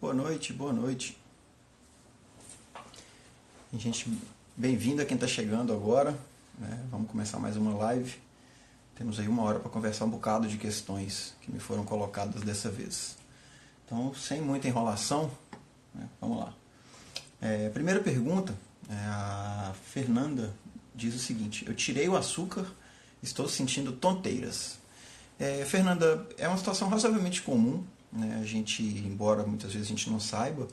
Boa noite, boa noite. Gente, bem-vindo a quem está chegando agora, né? Vamos começar mais uma live. Temos aí 1 hora para conversar um bocado de questões que me foram colocadas dessa vez. Então, sem muita enrolação, né? Vamos lá. Primeira pergunta, a Fernanda diz o seguinte: eu tirei o açúcar, estou sentindo tonteiras. Fernanda, é uma situação razoavelmente comum, né? A gente, embora muitas vezes a gente não saiba,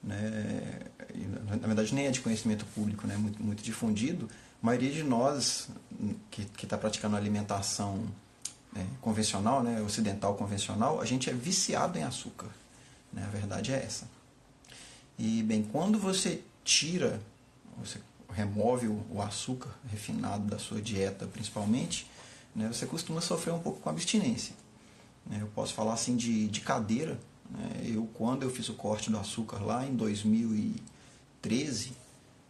né? Na verdade nem é de conhecimento público, né? Muito difundido, a maioria de nós que está praticando alimentação convencional, né? Ocidental convencional, a gente é viciado em açúcar, né? A verdade é essa. E bem, quando você remove o açúcar refinado da sua dieta principalmente, né? Você costuma sofrer um pouco com abstinência. Eu posso falar assim de cadeira. Quando eu fiz o corte do açúcar lá em 2013,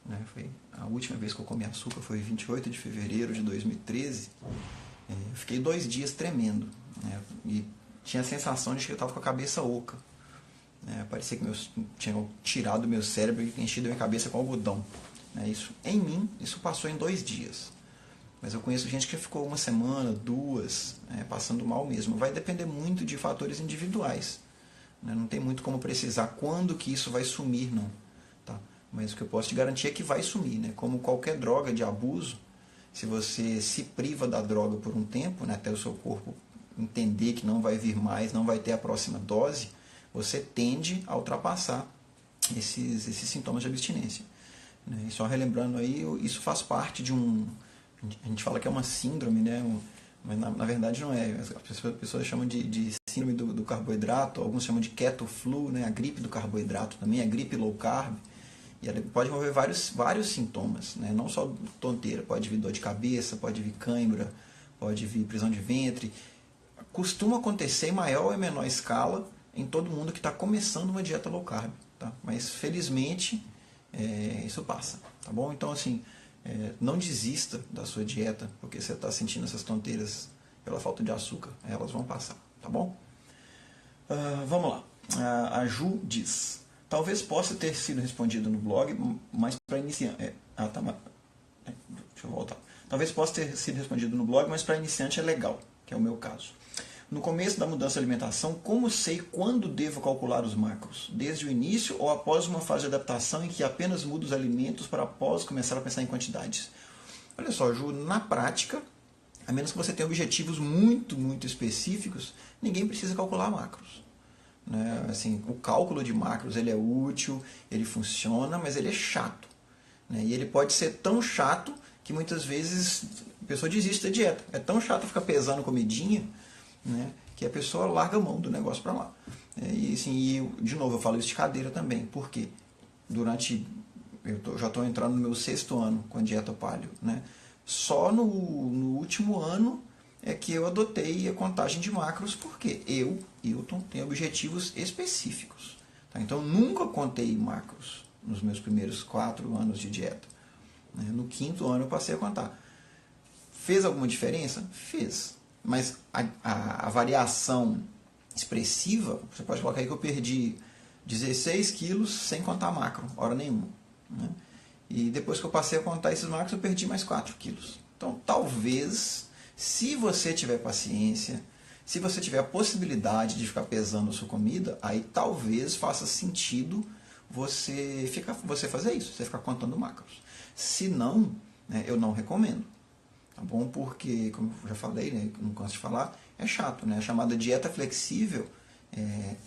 né, foi a última vez que eu comi açúcar, foi 28 de fevereiro de 2013, eu fiquei 2 dias tremendo, né, e tinha a sensação de que eu estava com a cabeça oca. Parecia que tinham tirado do meu cérebro e enchido minha cabeça com algodão. Em mim, isso passou em 2 dias. Mas eu conheço gente que ficou 1 semana, 2, passando mal mesmo. Vai depender muito de fatores individuais. Não tem muito como precisar quando que isso vai sumir, não. Tá? Mas o que eu posso te garantir é que vai sumir. Né? Como qualquer droga de abuso, se você se priva da droga por um tempo, né, até o seu corpo entender que não vai vir mais, não vai ter a próxima dose, você tende a ultrapassar esses sintomas de abstinência. E só relembrando aí, isso faz parte de a gente fala que é uma síndrome, né? Mas na verdade não é. As pessoas chamam de síndrome do carboidrato, alguns chamam de keto flu, né? A gripe do carboidrato também, a gripe low carb. E ela pode envolver vários sintomas, né? Não só tonteira, pode vir dor de cabeça, pode vir cãibra, pode vir prisão de ventre. Costuma acontecer em maior ou menor escala em todo mundo que está começando uma dieta low carb. Tá? Mas felizmente isso passa. Tá bom? Então assim, não desista da sua dieta porque você está sentindo essas tonteiras pela falta de açúcar. Elas vão passar, tá bom? Vamos lá. A Ju diz: talvez possa ter sido respondido no blog, mas para iniciante... Deixa eu voltar. Talvez possa ter sido respondido no blog, mas para iniciante é legal, que é o meu caso. No começo da mudança de alimentação, como sei quando devo calcular os macros? Desde o início ou após uma fase de adaptação em que apenas mudo os alimentos para após começar a pensar em quantidades? Olha só, Ju, na prática, a menos que você tenha objetivos muito, muito específicos, ninguém precisa calcular macros. Né? Assim, o cálculo de macros ele é útil, ele funciona, mas ele é chato. Né? E ele pode ser tão chato que muitas vezes a pessoa desiste da dieta. É tão chato ficar pesando comidinha, né, que a pessoa larga a mão do negócio para lá. De novo, eu falo isso de cadeira também, porque já estou entrando no meu 6º ano com a dieta paleo, né? Só no último ano é que eu adotei a contagem de macros, porque Hilton, tenho objetivos específicos. Tá? Então, eu nunca contei macros nos meus primeiros 4 anos de dieta. Né? No 5º ano eu passei a contar. Fez alguma diferença? Fez. Mas a variação expressiva, você pode colocar aí que eu perdi 16 quilos sem contar macro, hora nenhuma. Né? E depois que eu passei a contar esses macros, eu perdi mais 4 quilos. Então, talvez, se você tiver paciência, se você tiver a possibilidade de ficar pesando a sua comida, aí talvez faça sentido você fazer isso, você ficar contando macros. Se não, né, eu não recomendo. Tá bom? Porque, como eu já falei, né, não canso de falar, é chato. Né? A chamada dieta flexível,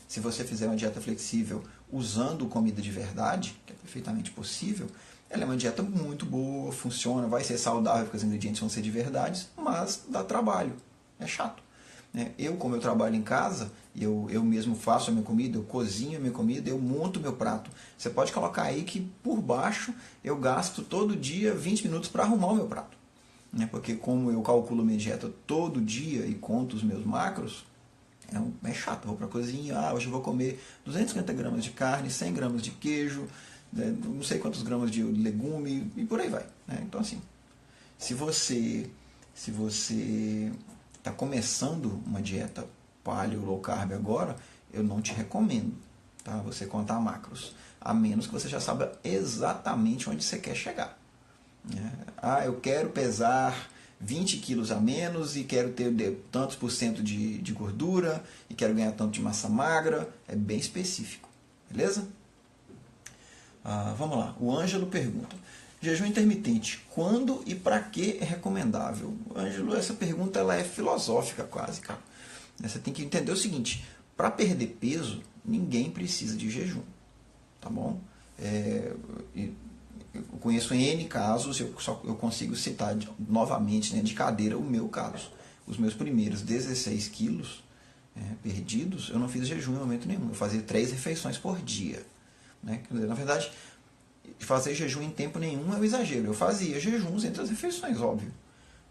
se você fizer uma dieta flexível usando comida de verdade, que é perfeitamente possível, ela é uma dieta muito boa, funciona, vai ser saudável porque os ingredientes vão ser de verdade, mas dá trabalho, é chato. Né? Como eu trabalho em casa, eu mesmo faço a minha comida, eu cozinho a minha comida, eu monto o meu prato. Você pode colocar aí que por baixo eu gasto todo dia 20 minutos para arrumar o meu prato. Porque como eu calculo minha dieta todo dia e conto os meus macros, é chato. Eu vou para a cozinha, hoje eu vou comer 250 gramas de carne, 100 gramas de queijo, não sei quantos gramas de legume e por aí vai. Né? Então assim, se você está começando uma dieta paleo low carb agora, eu não te recomendo. tá? Você contar macros, a menos que você já saiba exatamente onde você quer chegar. Né? Ah, eu quero pesar 20 quilos a menos e quero ter tantos por cento de gordura e quero ganhar tanto de massa magra. É bem específico, beleza? Vamos lá, o Ângelo pergunta: jejum intermitente, quando e para que é recomendável? Ângelo, essa pergunta ela é filosófica quase, cara. Você tem que entender o seguinte: para perder peso, ninguém precisa de jejum, tá bom? Eu conheço N casos, eu consigo citar novamente, né, de cadeira, o meu caso. Os meus primeiros 16 quilos perdidos, eu não fiz jejum em momento nenhum. Eu fazia 3 refeições por dia. Né? Na verdade, fazer jejum em tempo nenhum é um exagero. Eu fazia jejuns entre as refeições, óbvio.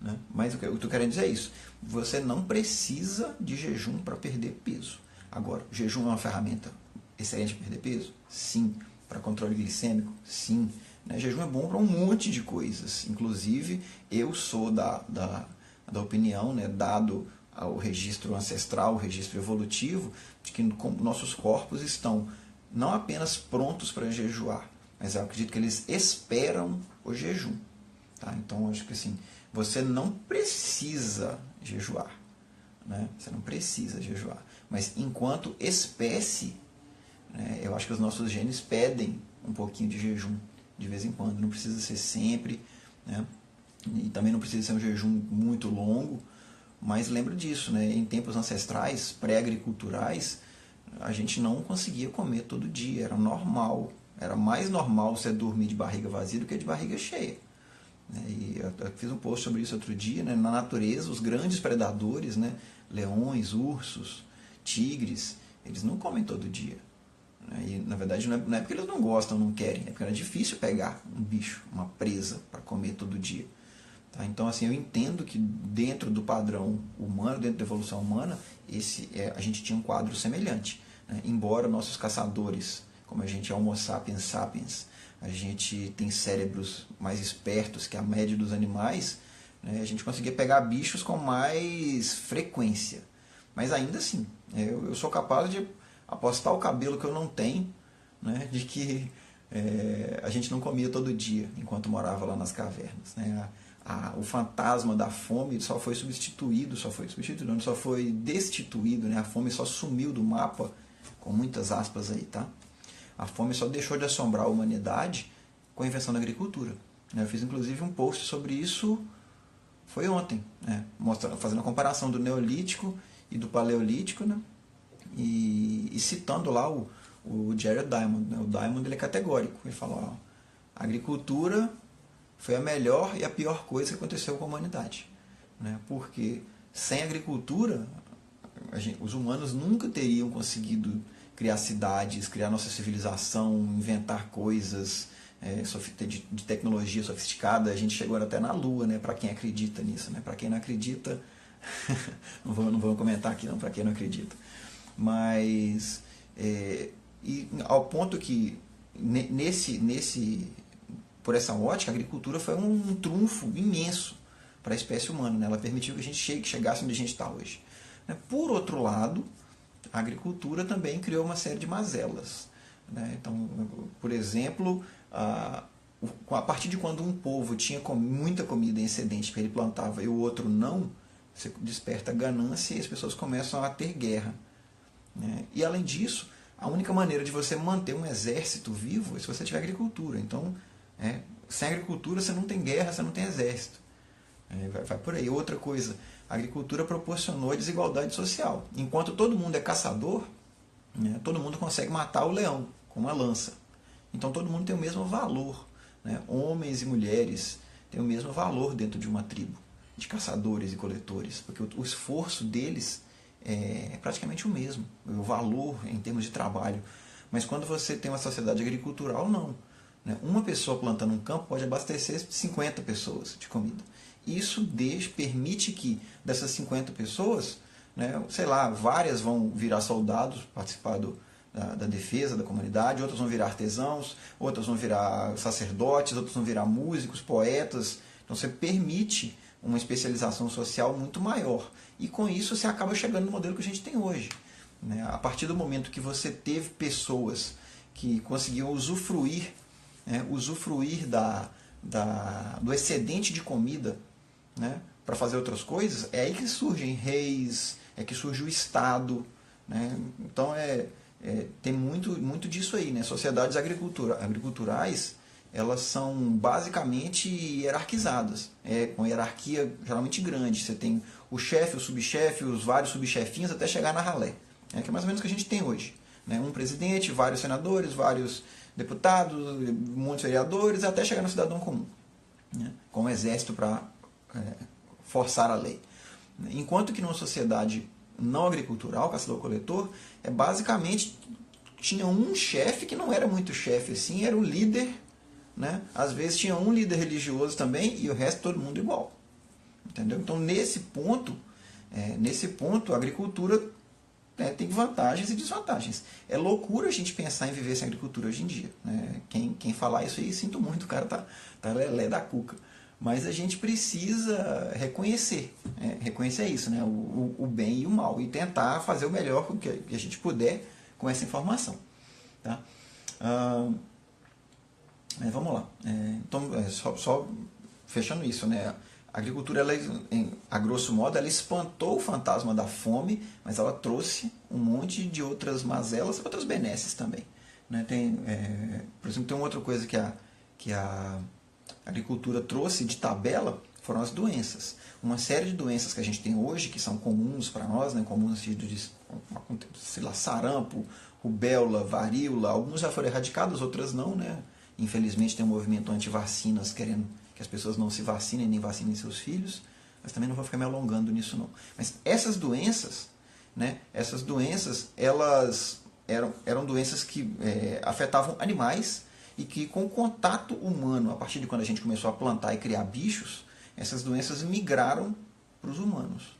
Né? Mas o que eu estou querendo dizer é isso. Você não precisa de jejum para perder peso. Agora, jejum é uma ferramenta excelente para perder peso? Sim. Para controle glicêmico? Sim. Né? Jejum é bom para um monte de coisas. Inclusive, eu sou da opinião, né, dado ao registro ancestral, o registro evolutivo, de que nossos corpos estão não apenas prontos para jejuar, mas eu acredito que eles esperam o jejum. Tá? Então, acho que assim, você não precisa jejuar. Né? Você não precisa jejuar. Mas, enquanto espécie, né, eu acho que os nossos genes pedem um pouquinho de jejum de vez em quando. Não precisa ser sempre, né? E também não precisa ser um jejum muito longo. Mas lembra disso, né? Em tempos ancestrais, pré-agriculturais, a gente não conseguia comer todo dia, era normal. Era mais normal você dormir de barriga vazia do que de barriga cheia. E eu fiz um post sobre isso outro dia, né? Na natureza, os grandes predadores, né? Leões, ursos, tigres, eles não comem todo dia. E, na verdade, não é porque eles não gostam, não querem, é porque era difícil pegar um bicho, uma presa, para comer todo dia. Tá? Então, assim, eu entendo que dentro do padrão humano, dentro da evolução humana, a gente tinha um quadro semelhante. Né? Embora nossos caçadores, como a gente é Homo sapiens sapiens, a gente tem cérebros mais espertos que a média dos animais, né? A gente conseguia pegar bichos com mais frequência. Mas ainda assim, eu sou capaz de apostar o cabelo que eu não tenho, né? De que a gente não comia todo dia enquanto morava lá nas cavernas. Né? O fantasma da fome só foi destituído, né? A fome só sumiu do mapa, com muitas aspas aí, tá? A fome só deixou de assombrar a humanidade com a invenção da agricultura. Eu fiz inclusive um post sobre isso, foi ontem, né? Fazendo a comparação do Neolítico e do Paleolítico, né? E citando lá o Jared Diamond. Né? O Diamond ele é categórico, ele fala: ó, a agricultura foi a melhor e a pior coisa que aconteceu com a humanidade. Né? Porque sem agricultura, os humanos nunca teriam conseguido criar cidades, criar nossa civilização, inventar coisas de tecnologia sofisticada. A gente chegou até na Lua, né? Para quem acredita nisso. Né? Para quem não acredita, não vou comentar aqui não, para quem não acredita. Mas, e ao ponto que, por essa ótica, a agricultura foi um trunfo imenso para a espécie humana. Né? Ela permitiu que a gente chegasse onde a gente está hoje. Por outro lado, a agricultura também criou uma série de mazelas. Né? Então, por exemplo, a partir de quando um povo tinha muita comida em excedente que ele plantava e o outro não, você desperta ganância e as pessoas começam a ter guerra. Né? E além disso, a única maneira de você manter um exército vivo é se você tiver agricultura. Então, sem agricultura você não tem guerra, você não tem exército. Vai por aí. Outra coisa, a agricultura proporcionou a desigualdade social. Enquanto todo mundo é caçador, né, todo mundo consegue matar o leão com uma lança. Então todo mundo tem o mesmo valor. Né? Homens e mulheres têm o mesmo valor dentro de uma tribo de caçadores e coletores, porque o esforço deles é praticamente o mesmo, o valor em termos de trabalho. Mas quando você tem uma sociedade agricultural, não. Né? Uma pessoa plantando um campo pode abastecer 50 pessoas de comida. Isso permite que dessas 50 pessoas, né, sei lá, várias vão virar soldados, participar da defesa da comunidade, outras vão virar artesãos, outras vão virar sacerdotes, outras vão virar músicos, poetas. Então você permite uma especialização social muito maior. E com isso você acaba chegando no modelo que a gente tem hoje. né? A partir do momento que você teve pessoas que conseguiam usufruir, né, do excedente de comida, né, para fazer outras coisas, é aí que surgem reis, é que surge o Estado. Né? Então tem muito disso aí. Né? Sociedades agriculturais, elas são basicamente hierarquizadas, com hierarquia geralmente grande. Você tem o chefe, o subchefe, os vários subchefinhos, até chegar na ralé, que é mais ou menos o que a gente tem hoje. Né? Um presidente, vários senadores, vários deputados, muitos vereadores, até chegar no cidadão comum, né? Com um exército para forçar a lei. Enquanto que numa sociedade não agricultural, caçador-coletor, basicamente tinha um chefe que não era muito chefe assim, era o líder, né? Às vezes tinha um líder religioso também e o resto todo mundo igual. Entendeu? Então nesse ponto a agricultura tem vantagens e desvantagens. É loucura a gente pensar em viver sem agricultura hoje em dia. Né? Quem falar isso aí, sinto muito, o cara tá lelé da cuca. Mas a gente precisa reconhecer. Reconhecer isso, né? O bem e o mal. E tentar fazer o melhor que a gente puder com essa informação. Tá? Vamos lá. Então, só fechando isso, né? A agricultura, a grosso modo, ela espantou o fantasma da fome, mas ela trouxe um monte de outras mazelas e outras benesses também. Né? Por exemplo, tem uma outra coisa que a agricultura trouxe de tabela, foram as doenças. Uma série de doenças que a gente tem hoje, que são comuns para nós, né? Comuns no sentido de, sei lá, sarampo, rubéola, varíola, alguns já foram erradicados, outras não, né? Infelizmente tem um movimento anti-vacinas querendo que as pessoas não se vacinem nem vacinem seus filhos, mas também não vou ficar me alongando nisso não. Mas essas doenças, né, elas eram doenças que afetavam animais e que com o contato humano, a partir de quando a gente começou a plantar e criar bichos, essas doenças migraram para os humanos.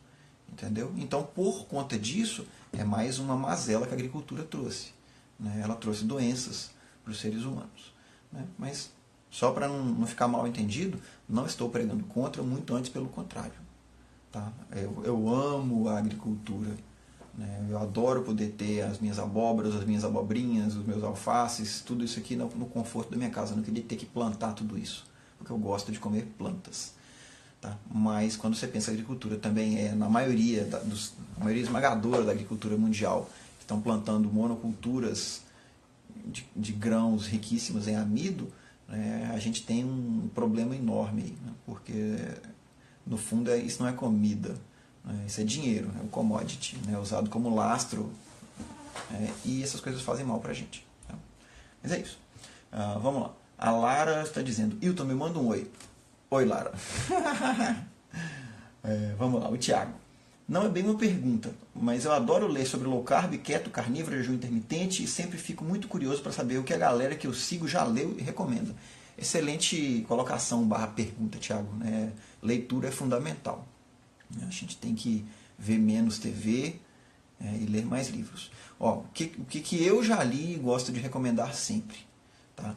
Entendeu? Então, por conta disso, é mais uma mazela que a agricultura trouxe. Né? Ela trouxe doenças para os seres humanos. Né? Mas, só para não ficar mal entendido, não estou pregando contra, muito antes pelo contrário. Tá? Eu amo a agricultura. Né? Eu adoro poder ter as minhas abóboras, as minhas abobrinhas, os meus alfaces, tudo isso aqui no conforto da minha casa. Eu não queria ter que plantar tudo isso, porque eu gosto de comer plantas. Tá? Mas quando você pensa em agricultura, também na maioria esmagadora da agricultura mundial, que estão plantando monoculturas de grãos riquíssimos em amido, né? A gente tem um problema enorme aí, né? Porque no fundo isso não é comida, né? Isso é dinheiro, é um commodity, né? Usado como lastro, e essas coisas fazem mal pra gente. Tá? Mas é isso. Vamos lá. A Lara está dizendo: Hilton, me manda um oi. Oi, Lara. Vamos lá, o Thiago. Não é bem uma pergunta, mas eu adoro ler sobre low carb, keto, carnívoro, jejum intermitente e sempre fico muito curioso para saber o que a galera que eu sigo já leu e recomenda. Excelente colocação / pergunta, Thiago. Leitura é fundamental. A gente tem que ver menos TV e ler mais livros. O que eu já li e gosto de recomendar sempre? Tá?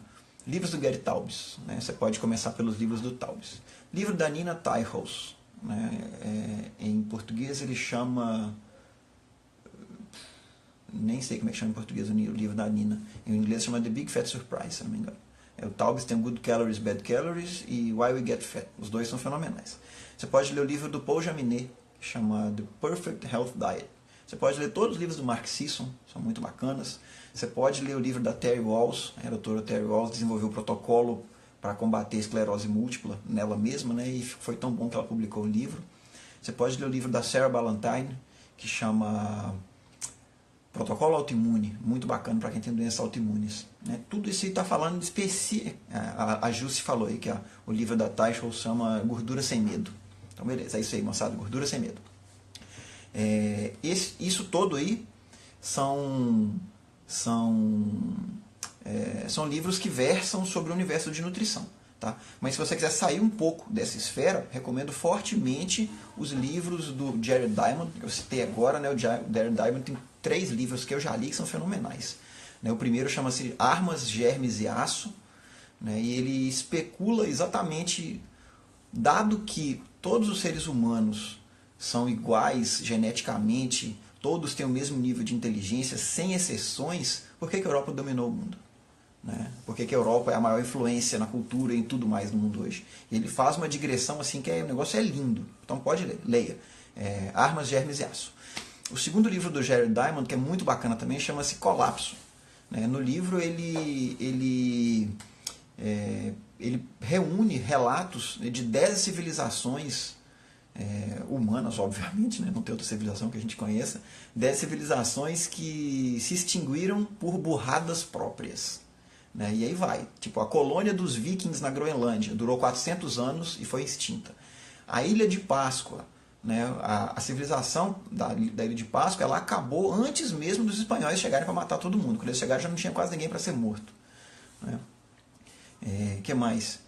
Livros do Gary Taubes. Né? Você pode começar pelos livros do Taubes. Livro da Nina Teicholz. Né? Em português ele chama... Nem sei como é que chama em português o livro da Nina. Em inglês chama The Big Fat Surprise, se não me engano. O Taubes tem Good Calories, Bad Calories e Why We Get Fat. Os dois são fenomenais. Você pode ler o livro do Paul Jaminet, que chama The Perfect Health Diet. Você pode ler todos os livros do Mark Sisson, são muito bacanas. Você pode ler o livro da Terry Walls. A doutora Terry Walls desenvolveu o protocolo para combater a esclerose múltipla nela mesma, né? E foi tão bom que ela publicou o livro. Você pode ler o livro da Sarah Ballantyne, que chama Protocolo Autoimune, muito bacana para quem tem doenças autoimunes. Né? Tudo isso aí está falando de específico. A Jussi falou aí que o livro da Teicholz chama Gordura Sem Medo. Então, beleza, é isso aí, moçada, Gordura Sem Medo. Isso todo aí são livros que versam sobre o universo de nutrição. Tá? Mas se você quiser sair um pouco dessa esfera, recomendo fortemente os livros do Jared Diamond, que eu citei agora. Né? O Jared Diamond tem 3 livros que eu já li que são fenomenais. Né? O primeiro chama-se Armas, Germes e Aço, né? E ele especula exatamente, dado que todos os seres humanos são iguais geneticamente, todos têm o mesmo nível de inteligência, sem exceções, por que a Europa dominou o mundo? Né? Por que a Europa é a maior influência na cultura e em tudo mais no mundo hoje? E ele faz uma digressão assim que o negócio é lindo. Então pode ler, leia. Armas, Germes e Aço. O segundo livro do Jared Diamond, que é muito bacana também, chama-se Colapso. No livro ele reúne relatos de 10 civilizações humanas, obviamente, né? Não tem outra civilização que a gente conheça, 10 civilizações que se extinguiram por burradas próprias. Né? E aí vai, tipo, a colônia dos vikings na Groenlândia durou 400 anos e foi extinta. A Ilha de Páscoa, né? A civilização da Ilha de Páscoa, ela acabou antes mesmo dos espanhóis chegarem para matar todo mundo. Quando eles chegaram já não tinha quase ninguém para ser morto. Né? Que mais?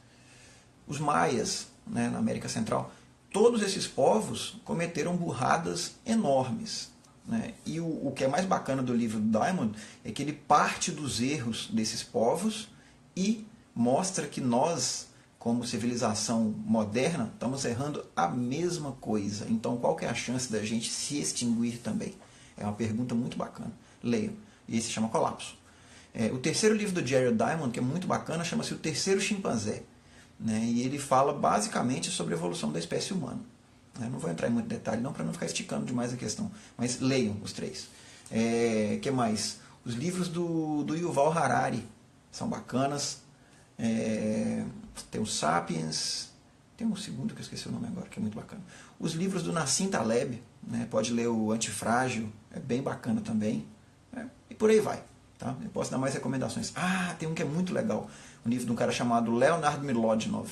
Os maias, né, na América Central. Todos esses povos cometeram burradas enormes. Né? E o que é mais bacana do livro do Diamond é que ele parte dos erros desses povos e mostra que nós, como civilização moderna, estamos errando a mesma coisa. Então, qual que é a chance da gente se extinguir também? É uma pergunta muito bacana. Leiam. E esse se chama Colapso. O terceiro livro do Jared Diamond, que é muito bacana, chama-se O Terceiro Chimpanzé. Né? E ele fala basicamente sobre a evolução da espécie humana. Não vou entrar em muito detalhe não, para não ficar esticando demais a questão. Mas leiam os 3. Que mais? Os livros do Yuval Harari são bacanas. Tem o Sapiens. Tem um segundo que eu esqueci o nome agora, que é muito bacana. Os livros do Nassim Taleb. Né? Pode ler o Antifrágil. É bem bacana também. E por aí vai. Tá? Eu posso dar mais recomendações. Tem um que é muito legal. Um livro de um cara chamado Leonard Milodinov,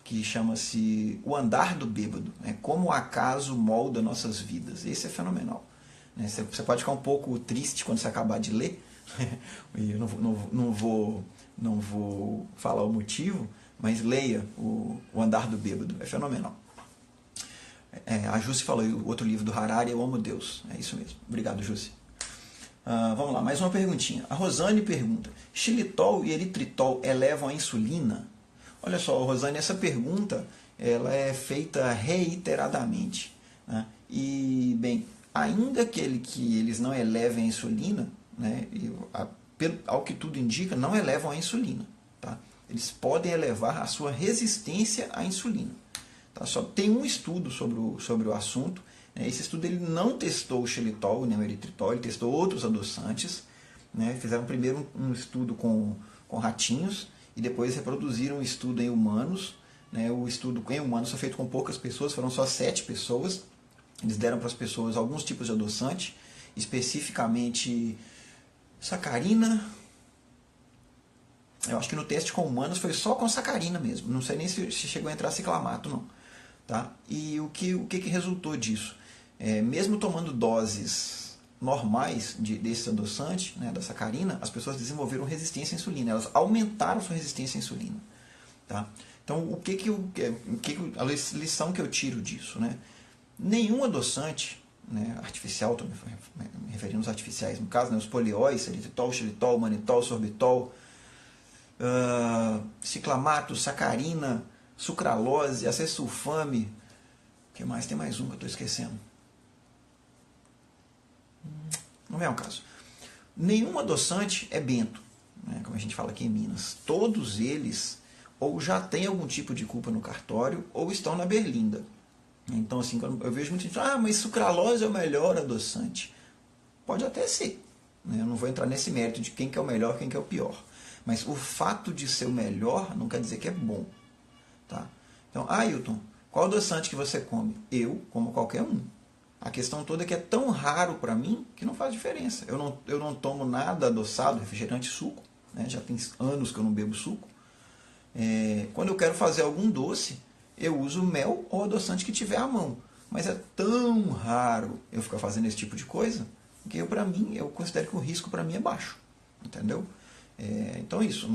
que chama-se O Andar do Bêbado, né? Como o acaso molda nossas vidas. Esse é fenomenal. Né? Você pode ficar um pouco triste quando você acabar de ler, e eu não vou falar o motivo, mas leia o Andar do Bêbado, é fenomenal. A Jussi falou, o outro livro do Harari, Eu Amo Deus. É isso mesmo. Obrigado, Jussi. Vamos lá, mais uma perguntinha. A Rosane pergunta, xilitol e eritritol elevam a insulina? Olha só, Rosane, essa pergunta ela é feita reiteradamente. Né? E, bem, ainda que eles não elevem a insulina, né, ao que tudo indica, não elevam a insulina. Tá? Eles podem elevar a sua resistência à insulina. Tá? Só tem um estudo sobre o assunto. Esse estudo ele não testou o xilitol nem o eritritol, ele testou outros adoçantes. Né? Fizeram primeiro um estudo com ratinhos, e depois reproduziram um estudo em humanos. Né? O estudo em humanos foi feito com poucas pessoas, foram só 7 pessoas. Eles deram para as pessoas alguns tipos de adoçante, especificamente sacarina. Eu acho que no teste com humanos foi só com sacarina mesmo. Não sei nem se chegou a entrar ciclamato, não. Tá? E o que resultou disso? Mesmo tomando doses normais desse adoçante, né, da sacarina, as pessoas desenvolveram resistência à insulina, elas aumentaram sua resistência à insulina. Tá? Então, a lição que eu tiro disso? Né? Nenhum adoçante, né, artificial, estou me referindo aos artificiais, no caso, né, os polióis, eritritol, xilitol, manitol, sorbitol, ciclamato, sacarina, sucralose, acesulfame, o que mais? Tem mais um que eu estou esquecendo. Não é o caso. Nenhum adoçante é bento, né, como a gente fala aqui em Minas. Todos eles ou já têm algum tipo de culpa no cartório ou estão na berlinda. Então, assim, quando eu vejo muita gente falando, mas sucralose é o melhor adoçante. Pode até ser. Né? Eu não vou entrar nesse mérito de quem que é o melhor, quem que é o pior. Mas o fato de ser o melhor não quer dizer que é bom. Tá? Então, Ailton, qual adoçante que você come? Eu como qualquer um. A questão toda é que é tão raro para mim que não faz diferença. Eu não tomo nada adoçado, refrigerante, suco. Né? Já tem anos que eu não bebo suco. Quando eu quero fazer algum doce, eu uso mel ou adoçante que tiver à mão. Mas é tão raro eu ficar fazendo esse tipo de coisa que para mim, eu considero que o risco para mim é baixo. Entendeu? Então isso.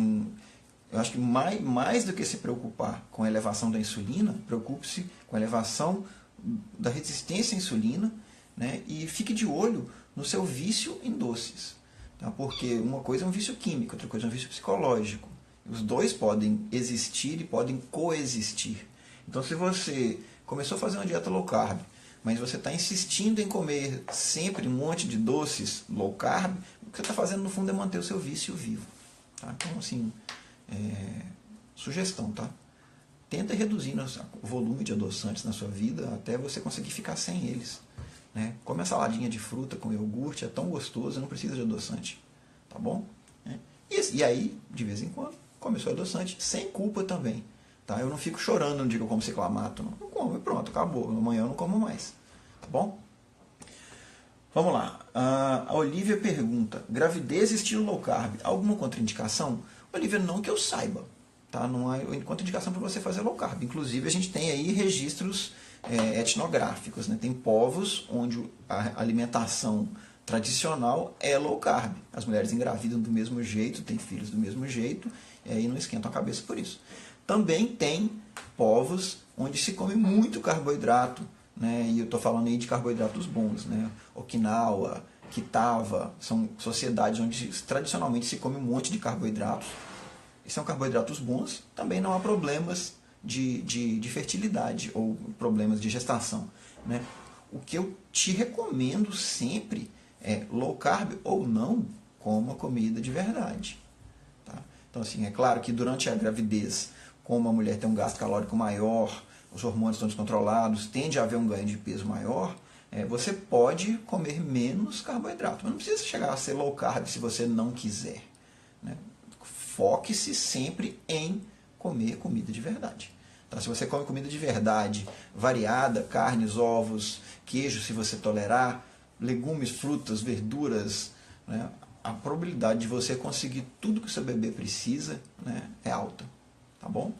Eu acho que mais do que se preocupar com a elevação da insulina, preocupe-se com a elevação da resistência à insulina, né? E fique de olho no seu vício em doces. Tá? Porque uma coisa é um vício químico, outra coisa é um vício psicológico. Os dois podem existir e podem coexistir. Então, se você começou a fazer uma dieta low carb, mas você está insistindo em comer sempre um monte de doces low carb, o que você está fazendo no fundo é manter o seu vício vivo. Tá? Então, assim, sugestão, tá? Tenta reduzir o volume de adoçantes na sua vida até você conseguir ficar sem eles. Né? Come a saladinha de fruta com iogurte, é tão gostoso, não precisa de adoçante. Tá bom? E aí, de vez em quando, come o seu adoçante, sem culpa também. Tá? Eu não fico chorando no dia que eu como ciclamato. Não. Eu como e pronto, acabou. Amanhã eu não como mais. Tá bom? Vamos lá. A Olivia pergunta: gravidez estilo low carb, alguma contraindicação? Olivia, não que eu saiba. Tá? Não há contraindicação para você fazer low carb. Inclusive, a gente tem aí registros etnográficos. Né? Tem povos onde a alimentação tradicional é low carb. As mulheres engravidam do mesmo jeito, têm filhos do mesmo jeito, e aí não esquentam a cabeça por isso. Também tem povos onde se come muito carboidrato, né? E eu estou falando aí de carboidratos bons. Né? Okinawa, Kitava, são sociedades onde tradicionalmente se come um monte de carboidratos. E são carboidratos bons, também não há problemas de fertilidade ou problemas de gestação. Né? O que eu te recomendo sempre é low carb ou não, coma comida de verdade. Tá? Então, assim, é claro que durante a gravidez, como a mulher tem um gasto calórico maior, os hormônios estão descontrolados, tende a haver um ganho de peso maior, você pode comer menos carboidrato. Mas não precisa chegar a ser low carb se você não quiser. Né? Foque-se sempre em comer comida de verdade. Tá? Se você come comida de verdade, variada, carnes, ovos, queijo, se você tolerar, legumes, frutas, verduras, né, a probabilidade de você conseguir tudo que o seu bebê precisa, né, é alta. Tá bom?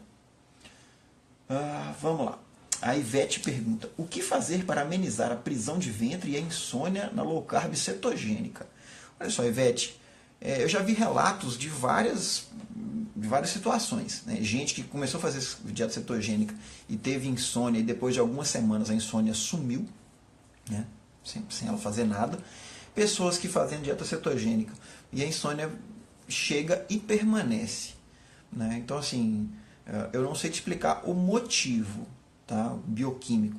Vamos lá. A Ivete pergunta: o que fazer para amenizar a prisão de ventre e a insônia na low carb cetogênica? Olha só, Ivete, eu já vi relatos de várias situações. Né? Gente que começou a fazer dieta cetogênica e teve insônia, e depois de algumas semanas a insônia sumiu, né? sem ela fazer nada. Pessoas que fazem dieta cetogênica e a insônia chega e permanece. Né? Então, assim, eu não sei te explicar o motivo, tá? Bioquímico,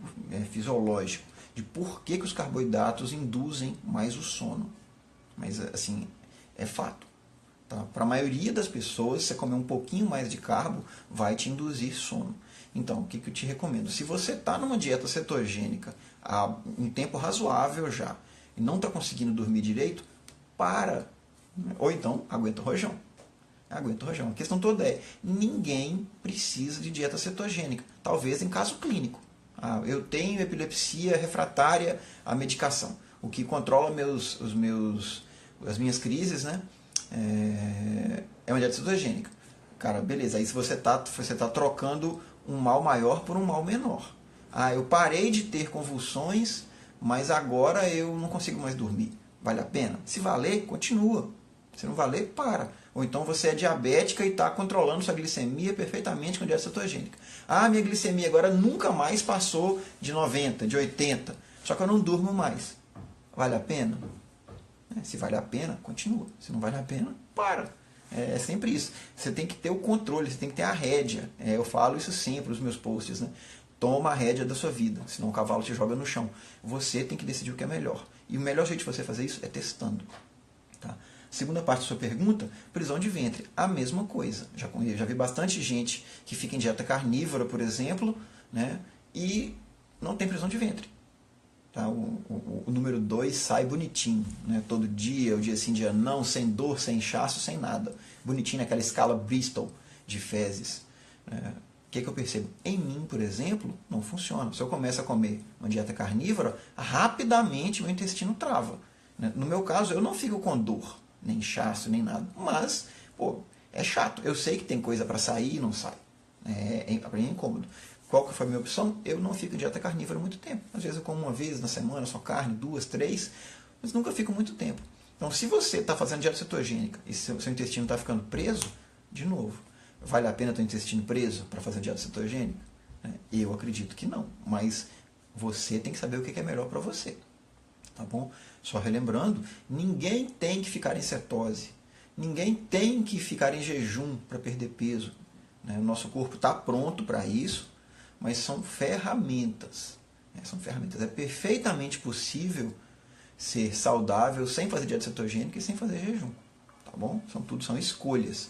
fisiológico, de por que os carboidratos induzem mais o sono. Mas, assim, é fato. Tá? Para a maioria das pessoas, você comer um pouquinho mais de carbo vai te induzir sono. Então, o que eu te recomendo? Se você está numa dieta cetogênica há um tempo razoável já e não está conseguindo dormir direito, para. Ou então, aguenta o rojão. Aguenta o rojão. A questão toda é: ninguém precisa de dieta cetogênica. Talvez em caso clínico. Eu tenho epilepsia refratária à medicação. O que controla as minhas crises, né? É uma dieta cetogênica. Cara, beleza. Aí se você tá trocando um mal maior por um mal menor. Eu parei de ter convulsões, mas agora eu não consigo mais dormir. Vale a pena? Se valer, continua. Se não valer, para. Ou então você é diabética e está controlando sua glicemia perfeitamente com dieta cetogênica. Minha glicemia agora nunca mais passou de 90, de 80. Só que eu não durmo mais. Vale a pena? Se vale a pena, continua. Se não vale a pena, para. É sempre isso. Você tem que ter o controle, você tem que ter a rédea. Eu falo isso sempre nos meus posts. Né? Toma a rédea da sua vida, senão o cavalo te joga no chão. Você tem que decidir o que é melhor. E o melhor jeito de você fazer isso é testando. Tá? Segunda parte da sua pergunta, prisão de ventre. A mesma coisa. Já vi bastante gente que fica em dieta carnívora, por exemplo, né, e não tem prisão de ventre. Tá? O número 2 sai bonitinho. Né? Todo dia, o dia sim, dia não, sem dor, sem inchaço, sem nada. Bonitinho naquela escala Bristol de fezes. O que eu percebo? Em mim, por exemplo, não funciona. Se eu começo a comer uma dieta carnívora, rapidamente meu intestino trava. No meu caso, eu não fico com dor, nem inchaço, nem nada. Mas, é chato. Eu sei que tem coisa para sair e não sai. Para mim é incômodo. Qual que foi a minha opção? Eu não fico em dieta carnívora muito tempo. Às vezes eu como uma vez na semana, só carne, 2, 3, mas nunca fico muito tempo. Então, se você está fazendo dieta cetogênica e seu intestino está ficando preso, de novo, vale a pena ter o intestino preso para fazer dieta cetogênica? Eu acredito que não, mas você tem que saber o que é melhor para você. Tá bom? Só relembrando, ninguém tem que ficar em cetose, ninguém tem que ficar em jejum para perder peso. O nosso corpo está pronto para isso, mas são ferramentas. São ferramentas. É perfeitamente possível ser saudável sem fazer dieta cetogênica e sem fazer jejum. Tá bom? São escolhas.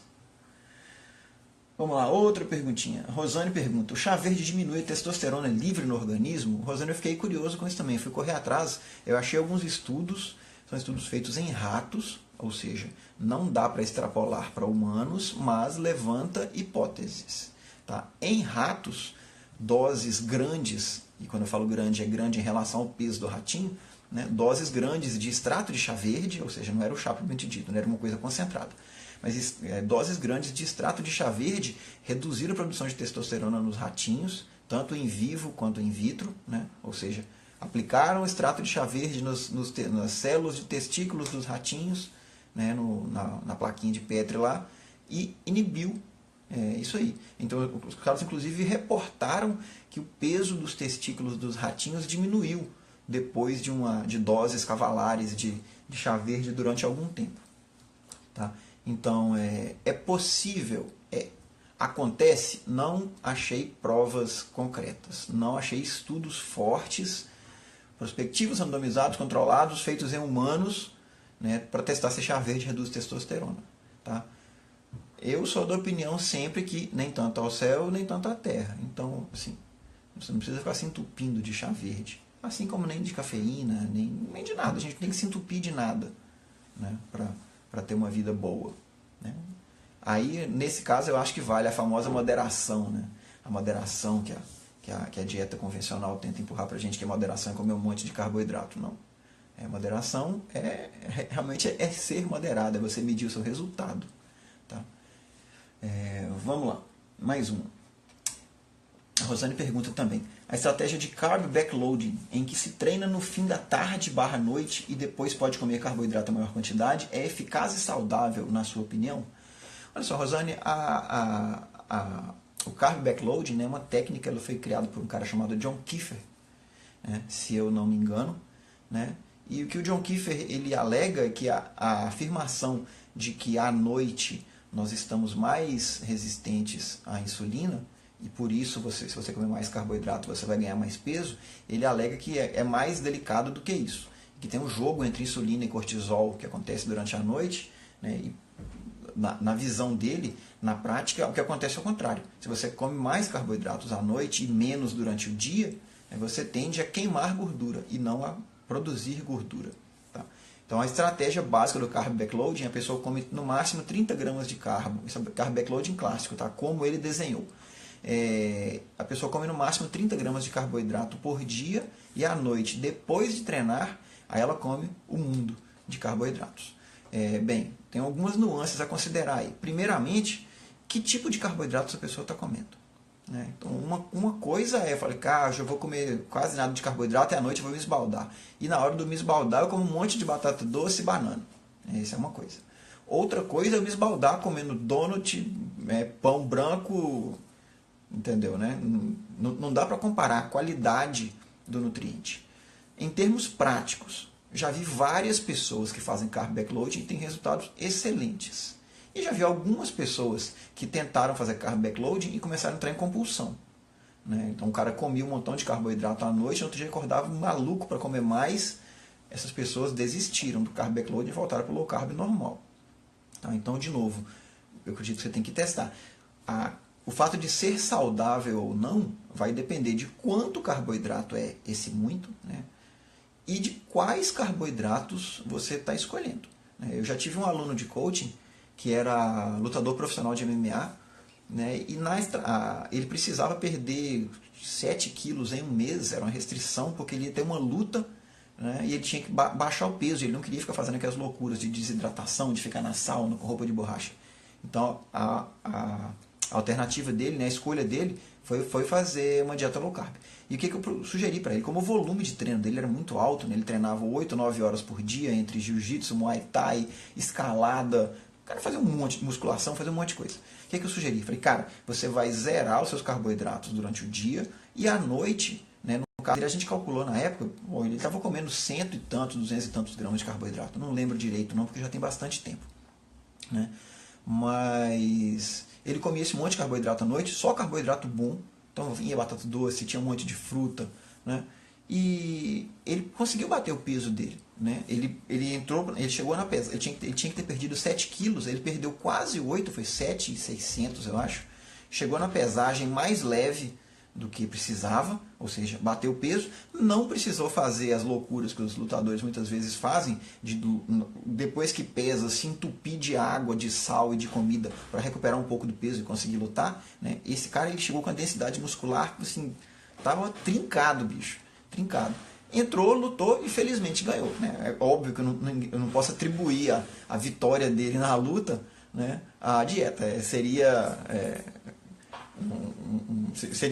Vamos lá, outra perguntinha. Rosane pergunta, o chá verde diminui a testosterona livre no organismo? Rosane, eu fiquei curioso com isso também. Fui correr atrás, eu achei alguns estudos, são estudos feitos em ratos, ou seja, não dá para extrapolar para humanos, mas levanta hipóteses. Tá? Em ratos, doses grandes, e quando eu falo grande, é grande em relação ao peso do ratinho, né? Doses grandes de extrato de chá verde, ou seja, não era o chá propriamente dito, não era uma coisa concentrada, mas doses grandes de extrato de chá verde reduziram a produção de testosterona nos ratinhos, tanto em vivo quanto in vitro, né? Ou seja, aplicaram extrato de chá verde nas células de testículos dos ratinhos, né? na plaquinha de Petri lá, e inibiu isso aí. Então, os caras, inclusive, reportaram que o peso dos testículos dos ratinhos diminuiu depois de doses cavalares de chá verde durante algum tempo. Tá? Então, é possível, acontece, não achei provas concretas, não achei estudos fortes, prospectivos, randomizados, controlados, feitos em humanos, né, para testar se chá verde reduz testosterona. Tá? Eu sou da opinião sempre que nem tanto ao céu, nem tanto à terra. Então, assim, você não precisa ficar se entupindo de chá verde. Assim como nem de cafeína, nem de nada. A gente tem que se entupir de nada, né, para ter uma vida boa. Né? Aí, nesse caso, eu acho que vale a famosa moderação. Né? A moderação que a dieta convencional tenta empurrar para a gente, que a moderação é comer um monte de carboidrato. Não. Moderação realmente é ser moderado, é você medir o seu resultado. Tá? Vamos lá, mais um. A Rosane pergunta também, a estratégia de carb backloading, em que se treina no fim da tarde/noite e depois pode comer carboidrato em maior quantidade, é eficaz e saudável, na sua opinião? Olha só, Rosane, o carb backloading é uma técnica, ela foi criada por um cara chamado John Kiefer, né, se eu não me engano, né? E o que o John Kiefer ele alega é que a afirmação de que à noite nós estamos mais resistentes à insulina, e por isso, se você comer mais carboidrato, você vai ganhar mais peso, ele alega que é mais delicado do que isso. Que tem um jogo entre insulina e cortisol que acontece durante a noite, né, e na visão dele, na prática, o que acontece é o contrário. Se você come mais carboidratos à noite e menos durante o dia, você tende a queimar gordura e não a produzir gordura. Tá? Então, a estratégia básica do carb backloading, a pessoa come no máximo 30 gramas de carbo. Isso é o carb backloading clássico, tá? Como ele desenhou. A pessoa come no máximo 30 gramas de carboidrato por dia e à noite, depois de treinar, aí ela come o mundo de carboidratos. Bem, tem algumas nuances a considerar aí. Primeiramente, que tipo de carboidrato essa pessoa está comendo? Né? Então, uma coisa eu falei, cara, eu vou comer quase nada de carboidrato e à noite eu vou me esbaldar. E na hora do me esbaldar eu como um monte de batata doce e banana. Essa é uma coisa. Outra coisa é eu me esbaldar comendo donut, pão branco, entendeu? Né? Não dá para comparar a qualidade do nutriente. Em termos práticos, já vi várias pessoas que fazem carb backloading e têm resultados excelentes. E já vi algumas pessoas que tentaram fazer carb backloading e começaram a entrar em compulsão. Né? Então o cara comia um montão de carboidrato à noite, no outro dia acordava maluco para comer mais. Essas pessoas desistiram do carb backloading e voltaram para o low carb normal. Tá? Então, de novo, eu acredito que você tem que testar. O fato de ser saudável ou não vai depender de quanto carboidrato é esse muito, né? E de quais carboidratos você está escolhendo. Eu já tive um aluno de coaching que era lutador profissional de MMA, né? E ele precisava perder 7 quilos em um mês, era uma restrição, porque ele ia ter uma luta, né? E ele tinha que baixar o peso, ele não queria ficar fazendo aquelas loucuras de desidratação, de ficar na sauna com roupa de borracha. Então, a alternativa dele, né, a escolha dele, foi fazer uma dieta low carb. E o que eu sugeri para ele? Como o volume de treino dele era muito alto, né, ele treinava 8, 9 horas por dia, entre jiu-jitsu, muay thai, escalada, o cara fazia um monte de musculação, fazia um monte de coisa. O que eu sugeri? Falei, cara, você vai zerar os seus carboidratos durante o dia e à noite, né, no caso dele, a gente calculou na época, ele estava comendo 100 e tantos, 200 e tantos gramas de carboidrato. Não lembro direito não, porque já tem bastante tempo. Né? Mas ele comia esse monte de carboidrato à noite, só carboidrato bom. Então vinha batata doce, tinha um monte de fruta, né? e ele conseguiu bater o peso dele, né? Ele chegou na pesa, ele tinha que ter perdido 7 quilos, ele perdeu quase 8, foi 7.600, eu acho. Chegou na pesagem mais leve do que precisava, ou seja, bateu o peso, não precisou fazer as loucuras que os lutadores muitas vezes fazem, depois que pesa, se entupir de água, de sal e de comida para recuperar um pouco do peso e conseguir lutar, né? Esse cara ele chegou com a densidade muscular, assim, tava trincado, bicho, trincado. Entrou, lutou e felizmente ganhou, né? É óbvio que eu não posso atribuir a vitória dele na luta, né, à dieta. Seria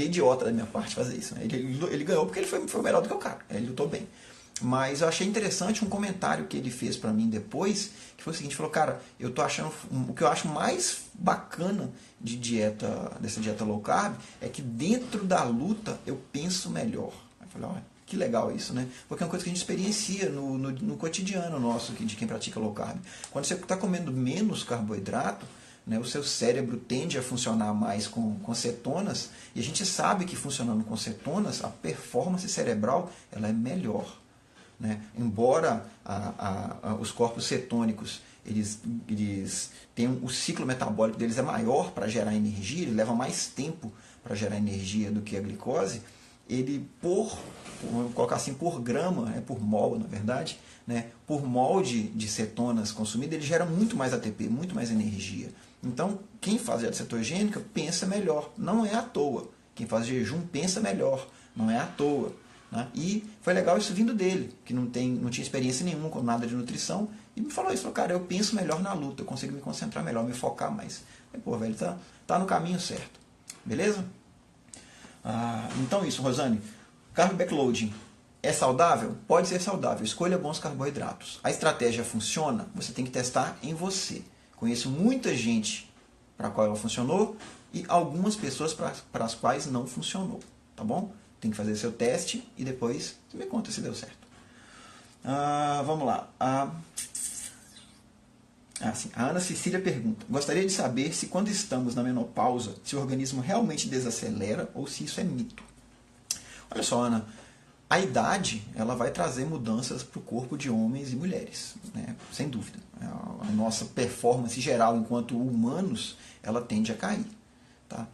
idiota da minha parte fazer isso, né? Ele ganhou porque ele foi melhor do que o cara, ele lutou bem. Mas eu achei interessante um comentário que ele fez pra mim depois, que foi o seguinte, falou, cara, eu tô achando, o que eu acho mais bacana dessa dieta low carb, é que dentro da luta eu penso melhor. Eu falei, olha, que legal isso, né? Porque é uma coisa que a gente experiencia no cotidiano nosso, de quem pratica low carb. Quando você está comendo menos carboidrato, né, o seu cérebro tende a funcionar mais com cetonas, e a gente sabe que funcionando com cetonas, a performance cerebral ela é melhor, né? Embora os corpos cetônicos eles têm o ciclo metabólico deles é maior para gerar energia, ele leva mais tempo para gerar energia do que a glicose, ele vamos colocar assim, por grama, por mol na verdade, né, por mol de cetonas consumidas, ele gera muito mais ATP, muito mais energia. Então, quem faz dieta cetogênica pensa melhor, não é à toa. Quem faz jejum pensa melhor, não é à toa. Né? E foi legal isso vindo dele, que não tinha experiência nenhuma com nada de nutrição, e me falou isso, falou, cara, eu penso melhor na luta, eu consigo me concentrar melhor, me focar mais. E, pô, velho, tá no caminho certo. Beleza? Então isso, Rosane. Carb backloading é saudável? Pode ser saudável. Escolha bons carboidratos. A estratégia funciona? Você tem que testar em você. Conheço muita gente para a qual ela funcionou e algumas pessoas para as quais não funcionou. Tá bom? Tem que fazer seu teste e depois você me conta se deu certo. Vamos lá. Sim. A Ana Cecília pergunta: gostaria de saber se quando estamos na menopausa, se o organismo realmente desacelera ou se isso é mito. Olha só, Ana, a idade ela vai trazer mudanças para o corpo de homens e mulheres, né? Sem dúvida. A nossa performance geral enquanto humanos, ela tende a cair. Tá?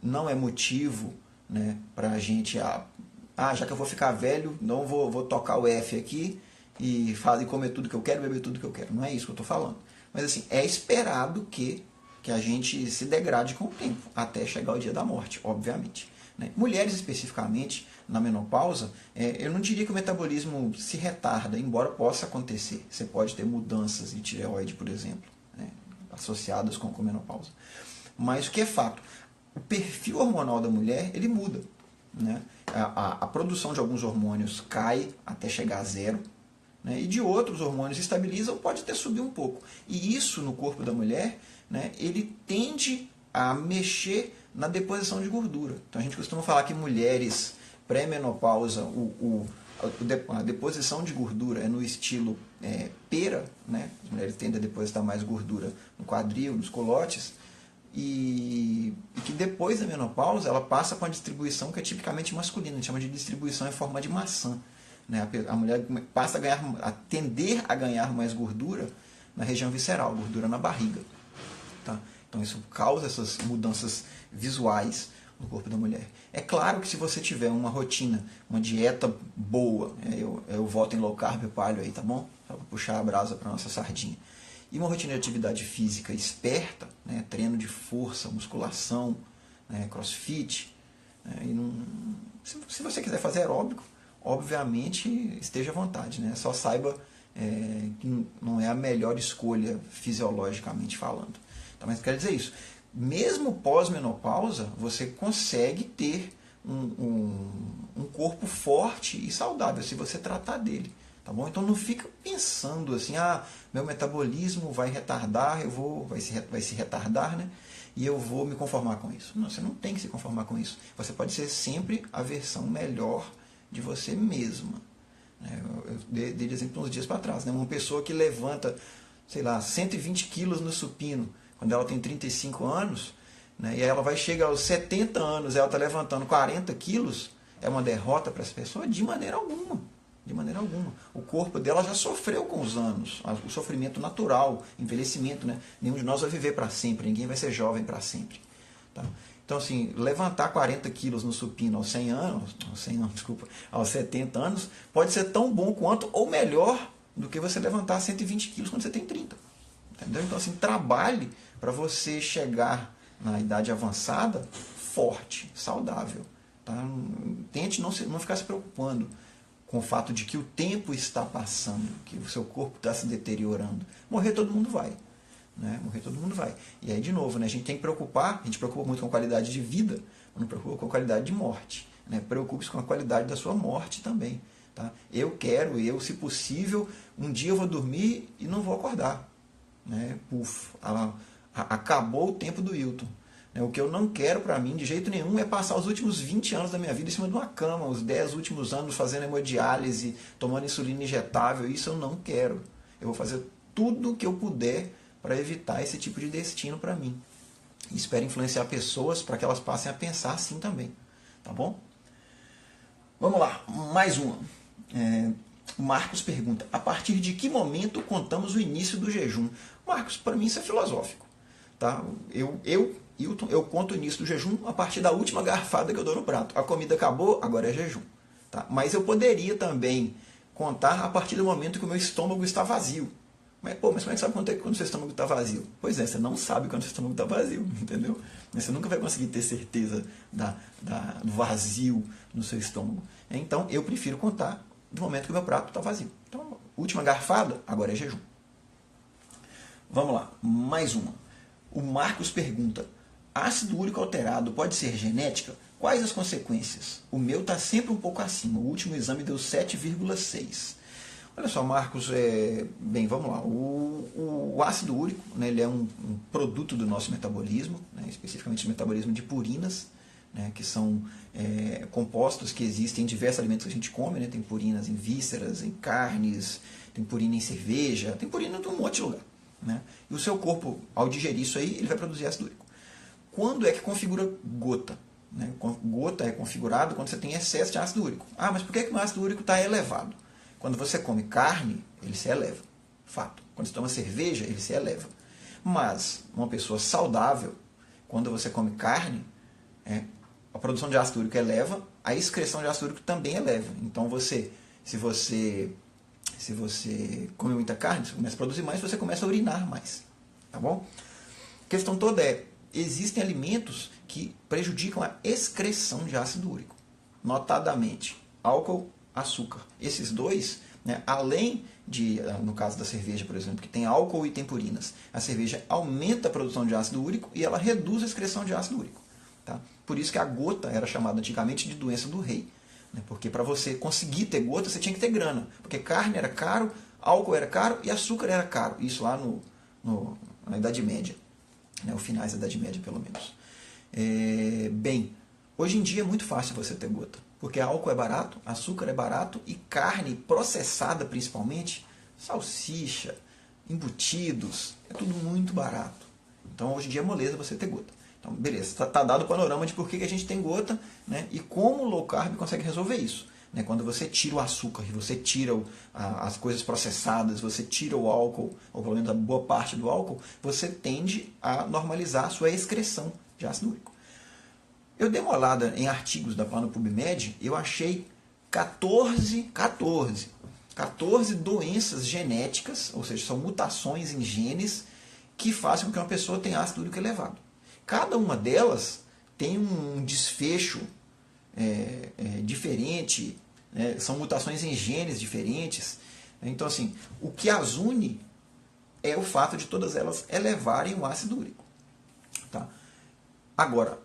Não é motivo, né, para a gente, já que eu vou ficar velho, não vou tocar o F aqui e comer tudo que eu quero, beber tudo que eu quero. Não é isso que eu estou falando. Mas assim, é esperado que a gente se degrade com o tempo, até chegar o dia da morte, obviamente. Né? Mulheres especificamente, na menopausa, eu não diria que o metabolismo se retarda, embora possa acontecer. Você pode ter mudanças de tireoide, por exemplo, né, associadas com a menopausa. Mas o que é fato? O perfil hormonal da mulher, ele muda. Né? A produção de alguns hormônios cai até chegar a zero, né? E de outros hormônios estabiliza ou pode até subir um pouco. E isso no corpo da mulher, né, ele tende a mexer na deposição de gordura. Então a gente costuma falar que mulheres pré-menopausa, a deposição de gordura é no estilo pera, né? As mulheres tendem a depositar mais gordura no quadril, nos colotes, e que depois da menopausa ela passa para uma distribuição que é tipicamente masculina, a gente chama de distribuição em forma de maçã. Né? A mulher passa a tender a ganhar mais gordura na região visceral, gordura na barriga. Tá? Então isso causa essas mudanças visuais no corpo da mulher. É claro que se você tiver uma rotina, uma dieta boa, eu voto em low carb e paleo aí, tá bom? Só para puxar a brasa para nossa sardinha. E uma rotina de atividade física esperta, né? Treino de força, musculação, né? Crossfit. Né? Se você quiser fazer aeróbico, obviamente esteja à vontade. Né? Só saiba que não é a melhor escolha fisiologicamente falando. Tá? Mas quero dizer isso. Mesmo pós-menopausa, você consegue ter um corpo forte e saudável, se você tratar dele. Tá bom? Então não fica pensando assim, meu metabolismo vai retardar, vai se retardar, né? E eu vou me conformar com isso. Não, você não tem que se conformar com isso. Você pode ser sempre a versão melhor de você mesma. Eu dei exemplo uns dias para trás. Né? Uma pessoa que levanta, 120 quilos no supino, quando ela tem 35 anos, né? E ela vai chegar aos 70 anos, ela está levantando 40 quilos, é uma derrota para essa pessoa? De maneira alguma. De maneira alguma. O corpo dela já sofreu com os anos, o sofrimento natural, envelhecimento, né? Nenhum de nós vai viver para sempre, ninguém vai ser jovem para sempre. Tá? Então, assim, levantar 40 quilos no supino aos 100 anos, aos 70 anos, pode ser tão bom quanto ou melhor do que você levantar 120 quilos quando você tem 30. Entendeu? Então, assim, trabalhe para você chegar na idade avançada forte, saudável. Tá? Tente não ficar se preocupando com o fato de que o tempo está passando, que o seu corpo está se deteriorando. Morrer todo mundo vai. Né? Morrer todo mundo vai. E aí, de novo, né? A gente tem que preocupar, a gente preocupa muito com a qualidade de vida, mas não preocupa com a qualidade de morte. Né? Preocupe-se com a qualidade da sua morte também. Tá? Eu, se possível, um dia eu vou dormir e não vou acordar. Né? Acabou o tempo do Hilton. O que eu não quero para mim, de jeito nenhum, é passar os últimos 20 anos da minha vida em cima de uma cama, os 10 últimos anos fazendo hemodiálise, tomando insulina injetável. Isso eu não quero. Eu vou fazer tudo o que eu puder para evitar esse tipo de destino para mim. E espero influenciar pessoas para que elas passem a pensar assim também. Tá bom? Vamos lá, mais uma. O Marcos pergunta, a partir de que momento contamos o início do jejum? Marcos, para mim isso é filosófico. Tá? Hilton, eu conto o início do jejum a partir da última garfada que eu dou no prato. A comida acabou, agora é jejum. Tá? Mas eu poderia também contar a partir do momento que o meu estômago está vazio. Mas como é que sabe quando o seu estômago está vazio? Pois é, você não sabe quando o seu estômago está vazio, entendeu? Você nunca vai conseguir ter certeza do vazio no seu estômago. Então, eu prefiro contar do momento que o meu prato está vazio. Então, última garfada, agora é jejum. Vamos lá, mais uma. O Marcos pergunta, ácido úrico alterado pode ser genética? Quais as consequências? O meu está sempre um pouco acima. O último exame deu 7,6. Olha só, Marcos, bem, vamos lá. O ácido úrico, né, ele é um produto do nosso metabolismo, né, especificamente o metabolismo de purinas, né, que são compostos que existem em diversos alimentos que a gente come. Né, tem purinas em vísceras, em carnes, tem purina em cerveja, tem purina de um monte de lugar. Né, e o seu corpo, ao digerir isso aí, ele vai produzir ácido úrico. Quando é que configura gota? Né, gota é configurado quando você tem excesso de ácido úrico. Ah, mas por que o ácido úrico está elevado? Quando você come carne, ele se eleva. Fato. Quando você toma cerveja, ele se eleva. Mas uma pessoa saudável, quando você come carne, a produção de ácido úrico eleva, a excreção de ácido úrico também eleva. Então, se você come muita carne, você começa a produzir mais, você começa a urinar mais. Tá bom? A questão toda existem alimentos que prejudicam a excreção de ácido úrico. Notadamente, álcool, açúcar. Esses dois, né, além de, no caso da cerveja, por exemplo, que tem álcool e tem purinas, a cerveja aumenta a produção de ácido úrico e ela reduz a excreção de ácido úrico. Tá? Por isso que a gota era chamada antigamente de doença do rei. Né? Porque para você conseguir ter gota, você tinha que ter grana. Porque carne era caro, álcool era caro e açúcar era caro. Isso lá na Idade Média. Né? Os finais da Idade Média, pelo menos. Bem, hoje em dia é muito fácil você ter gota. Porque álcool é barato, açúcar é barato e carne processada principalmente, salsicha, embutidos, é tudo muito barato. Então hoje em dia é moleza você ter gota. Então beleza, está dado o panorama de por que a gente tem gota, né, e como o low carb consegue resolver isso. Né, quando você tira o açúcar, você tira as coisas processadas, você tira o álcool, ou pelo menos a boa parte do álcool, você tende a normalizar a sua excreção de ácido úrico. Eu dei uma olhada em artigos da Plano PubMed, eu achei 14 doenças genéticas, ou seja, são mutações em genes que fazem com que uma pessoa tenha ácido úrico elevado. Cada uma delas tem um desfecho diferente, né? São mutações em genes diferentes. Então, assim, o que as une é o fato de todas elas elevarem o ácido úrico. Tá? Agora,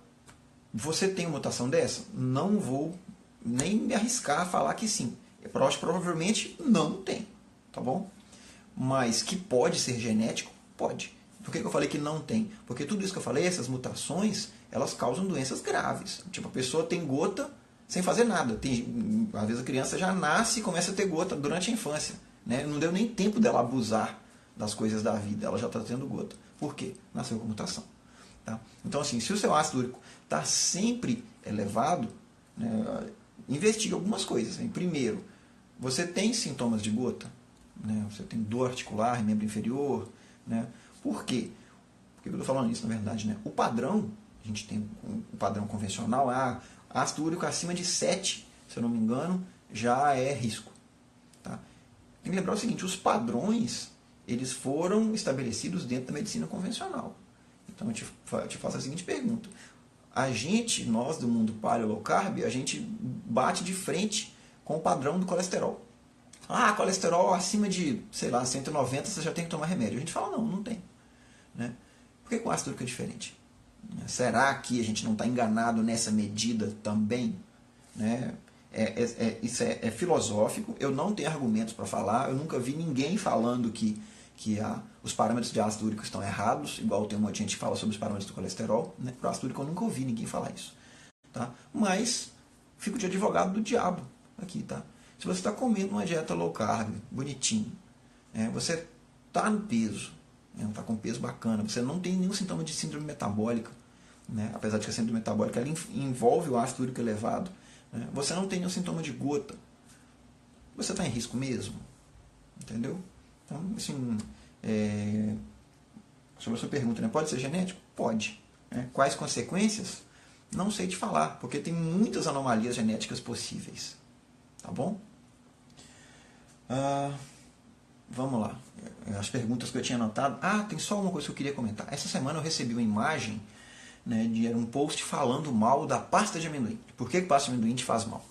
você tem uma mutação dessa? Não vou nem me arriscar a falar que sim. Provavelmente não tem, tá bom? Mas que pode ser genético? Pode. Por que eu falei que não tem? Porque tudo isso que eu falei, essas mutações, elas causam doenças graves. Tipo, a pessoa tem gota sem fazer nada. Às vezes a criança já nasce e começa a ter gota durante a infância. Né? Não deu nem tempo dela abusar das coisas da vida, ela já está tendo gota. Por quê? Nasceu com mutação. Tá? Então, assim, se o seu ácido úrico está sempre elevado, né, investigue algumas coisas. Hein? Primeiro, você tem sintomas de gota? Né? Você tem dor articular, membro inferior? Né? Por quê? Por que eu estou falando isso, na verdade? Né? O padrão, a gente tem o padrão convencional, ácido úrico acima de 7, se eu não me engano, já é risco. Tá? Tem que lembrar o seguinte, os padrões, eles foram estabelecidos dentro da medicina convencional. Então eu te faço a seguinte pergunta. Nós do mundo paleo low carb, a gente bate de frente com o padrão do colesterol. Colesterol acima de, 190, você já tem que tomar remédio. A gente fala, não tem. Né? Por que o ácido úrico é diferente? Será que a gente não está enganado nessa medida também? Né? Isso é filosófico, eu não tenho argumentos para falar, eu nunca vi ninguém falando que os parâmetros de ácido úrico estão errados, igual tem um monte de gente que fala sobre os parâmetros do colesterol. Né? Para o ácido úrico eu nunca ouvi ninguém falar isso. Tá? Mas fico de advogado do diabo aqui. Tá? Se você está comendo uma dieta low carb, bonitinho, você está no peso, está com peso bacana, você não tem nenhum sintoma de síndrome metabólica, né? Apesar de que a síndrome metabólica ela envolve o ácido úrico elevado, né? Você não tem nenhum sintoma de gota, você está em risco mesmo, entendeu? Então, assim, sobre a sua pergunta, né? Pode ser genético? Pode. Né? Quais consequências? Não sei te falar, porque tem muitas anomalias genéticas possíveis, tá bom? Vamos lá. As perguntas que eu tinha anotado. Tem só uma coisa que eu queria comentar. Essa semana eu recebi uma imagem, né, de um post falando mal da pasta de amendoim. Por que pasta de amendoim te faz mal?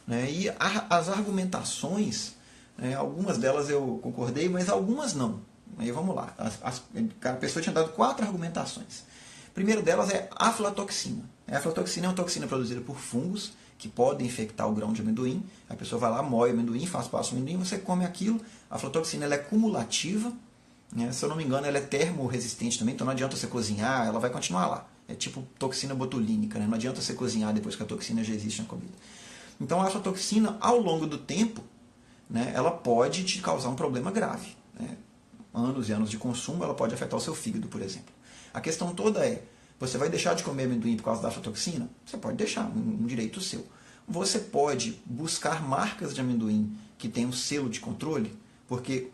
Né, e as argumentações, né, algumas delas eu concordei, mas algumas não. Aí vamos lá. A pessoa tinha dado 4 argumentações. A primeira delas é aflatoxina. A aflatoxina é uma toxina produzida por fungos que podem infectar o grão de amendoim. A pessoa vai lá, moe o amendoim, faz pasta de amendoim, você come aquilo. A aflatoxina ela é cumulativa, né? Se eu não me engano, ela é termorresistente também, então não adianta você cozinhar, ela vai continuar lá. É tipo toxina botulínica, né? Não adianta você cozinhar depois que a toxina já existe na comida. Então a aflatoxina, ao longo do tempo, né, ela pode te causar um problema grave. Né? Anos e anos de consumo, ela pode afetar o seu fígado, por exemplo. A questão toda é, você vai deixar de comer amendoim por causa da aflatoxina? Você pode deixar, um direito seu. Você pode buscar marcas de amendoim que tenham selo de controle, porque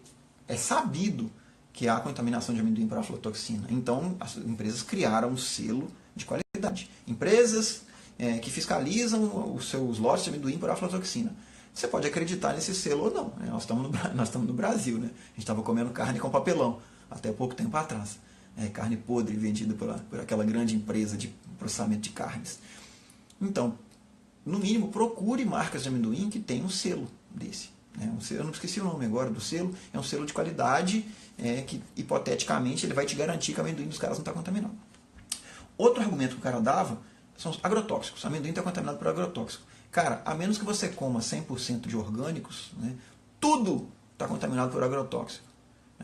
é sabido que há contaminação de amendoim por aflatoxina. Então, as empresas criaram um selo de qualidade. Empresas que fiscalizam os seus lotes de amendoim por aflatoxina. Você pode acreditar nesse selo ou não. Né? Nós estamos no Brasil. Né? A gente estava comendo carne com papelão, até pouco tempo atrás. Carne podre vendida por aquela grande empresa de processamento de carnes. Então, no mínimo, procure marcas de amendoim que tenham um selo desse. Eu não esqueci o nome agora do selo. É um selo de qualidade que, hipoteticamente, ele vai te garantir que o amendoim dos caras não está contaminado. Outro argumento que o cara dava são os agrotóxicos. O amendoim está contaminado por agrotóxico. Cara, a menos que você coma 100% de orgânicos, né, tudo está contaminado por agrotóxico.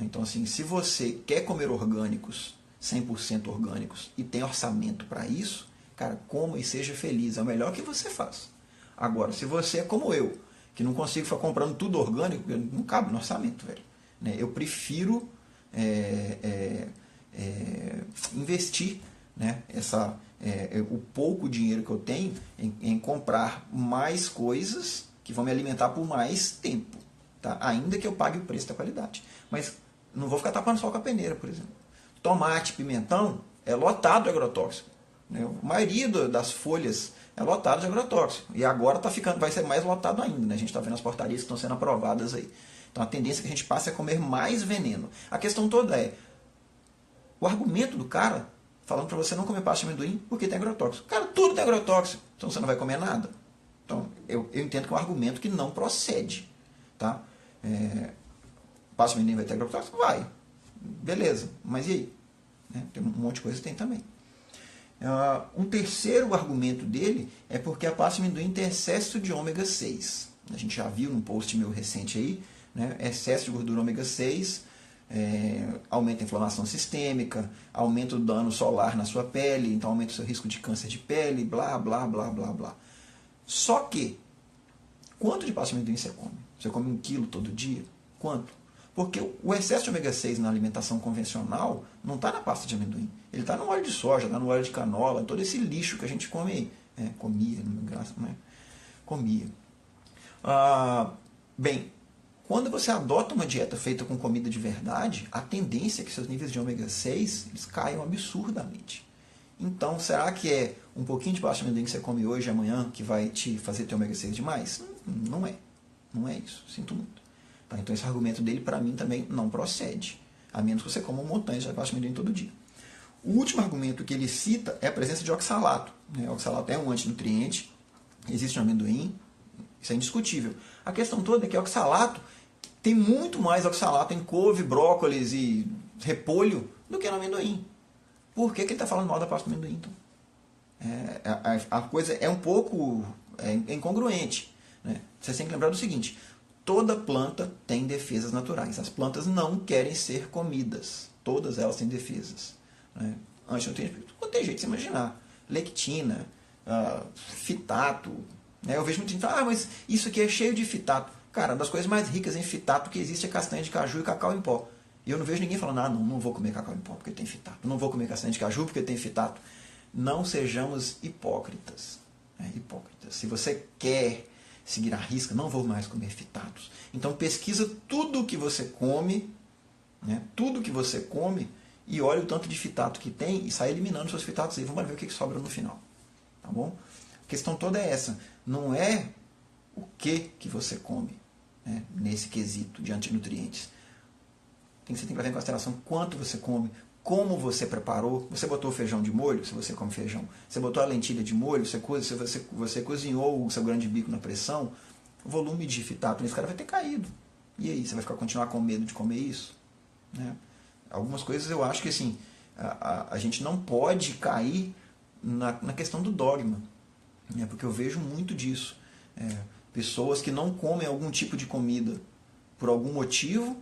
Então, assim, se você quer comer orgânicos, 100% orgânicos, e tem orçamento para isso, cara, coma e seja feliz. É o melhor que você faz. Agora, se você é como eu, que não consigo ficar comprando tudo orgânico, não cabe no orçamento, velho. Eu prefiro investir, né, o pouco dinheiro que eu tenho em comprar mais coisas que vão me alimentar por mais tempo. Tá? Ainda que eu pague o preço da qualidade. Mas não vou ficar tapando sol com a peneira, por exemplo. Tomate, pimentão é lotado de agrotóxico. Né? A maioria das folhas é lotado de agrotóxico. E agora vai ser mais lotado ainda. Né? A gente está vendo as portarias que estão sendo aprovadas aí. Então a tendência que a gente passe é comer mais veneno. A questão toda é o argumento do cara falando para você não comer pasta de amendoim porque tem agrotóxico. Cara, tudo tem agrotóxico. Então você não vai comer nada. Então eu entendo que é um argumento que não procede. Tá? Pasta de amendoim vai ter agrotóxico? Vai. Beleza. Mas e aí? Tem um monte de coisa que tem também. Um terceiro argumento dele é porque a pasta de amendoim tem excesso de ômega 6. A gente já viu num post meu recente aí, né? Excesso de gordura ômega 6 aumenta a inflamação sistêmica, aumenta o dano solar na sua pele, então aumenta o seu risco de câncer de pele, blá, blá, blá, blá, blá. Só que, quanto de pasta de amendoim você come? Você come 1 quilo todo dia? Quanto? Porque o excesso de ômega 6 na alimentação convencional não está na pasta de amendoim. Ele está no óleo de soja, está no óleo de canola, todo esse lixo que a gente come aí. Comia, não graça, né? comia. Bem, quando você adota uma dieta feita com comida de verdade, a tendência é que seus níveis de ômega 6 eles caiam absurdamente. Então, será que é um pouquinho de pasta de amendoim que você come hoje e amanhã que vai te fazer ter ômega 6 demais? Não é. Não é isso. Sinto muito. Tá? Então, esse argumento dele, para mim, também não procede. A menos que você coma uma montanha de pasta de amendoim todo dia. O último argumento que ele cita é a presença de oxalato. O oxalato é um antinutriente, existe no amendoim, isso é indiscutível. A questão toda é que o oxalato tem muito mais oxalato em couve, brócolis e repolho do que no amendoim. Por que ele está falando mal da pasta de amendoim, então? A coisa é um pouco incongruente. Né? Você tem que lembrar do seguinte, toda planta tem defesas naturais. As plantas não querem ser comidas. Todas elas têm defesas. Né? Antinutrientes, tem jeito de se imaginar. Lectina, fitato. Né? Eu vejo muita gente falar, mas isso aqui é cheio de fitato. Cara, uma das coisas mais ricas em fitato que existe é castanha de caju e cacau em pó. E eu não vejo ninguém falando, não vou comer cacau em pó porque tem fitato. Não vou comer castanha de caju porque tem fitato. Não sejamos hipócritas. Hipócritas. Se você quer seguir a risca, não vou mais comer fitatos. Então pesquisa tudo que você come, né? Tudo que você come, e olha o tanto de fitato que tem e sai eliminando seus fitatos aí. Vamos ver o que sobra no final. Tá bom? A questão toda é essa. Não é o que você come, né, nesse quesito de antinutrientes. Você tem que levar em consideração quanto você come, como você preparou. Você botou feijão de molho, se você come feijão. Você botou a lentilha de molho, se você cozinhou o seu grande bico na pressão, o volume de fitato nesse cara vai ter caído. E aí, você vai continuar com medo de comer isso? Né? Algumas coisas eu acho que assim, a gente não pode cair na questão do dogma, né? Porque eu vejo muito disso. Pessoas que não comem algum tipo de comida por algum motivo,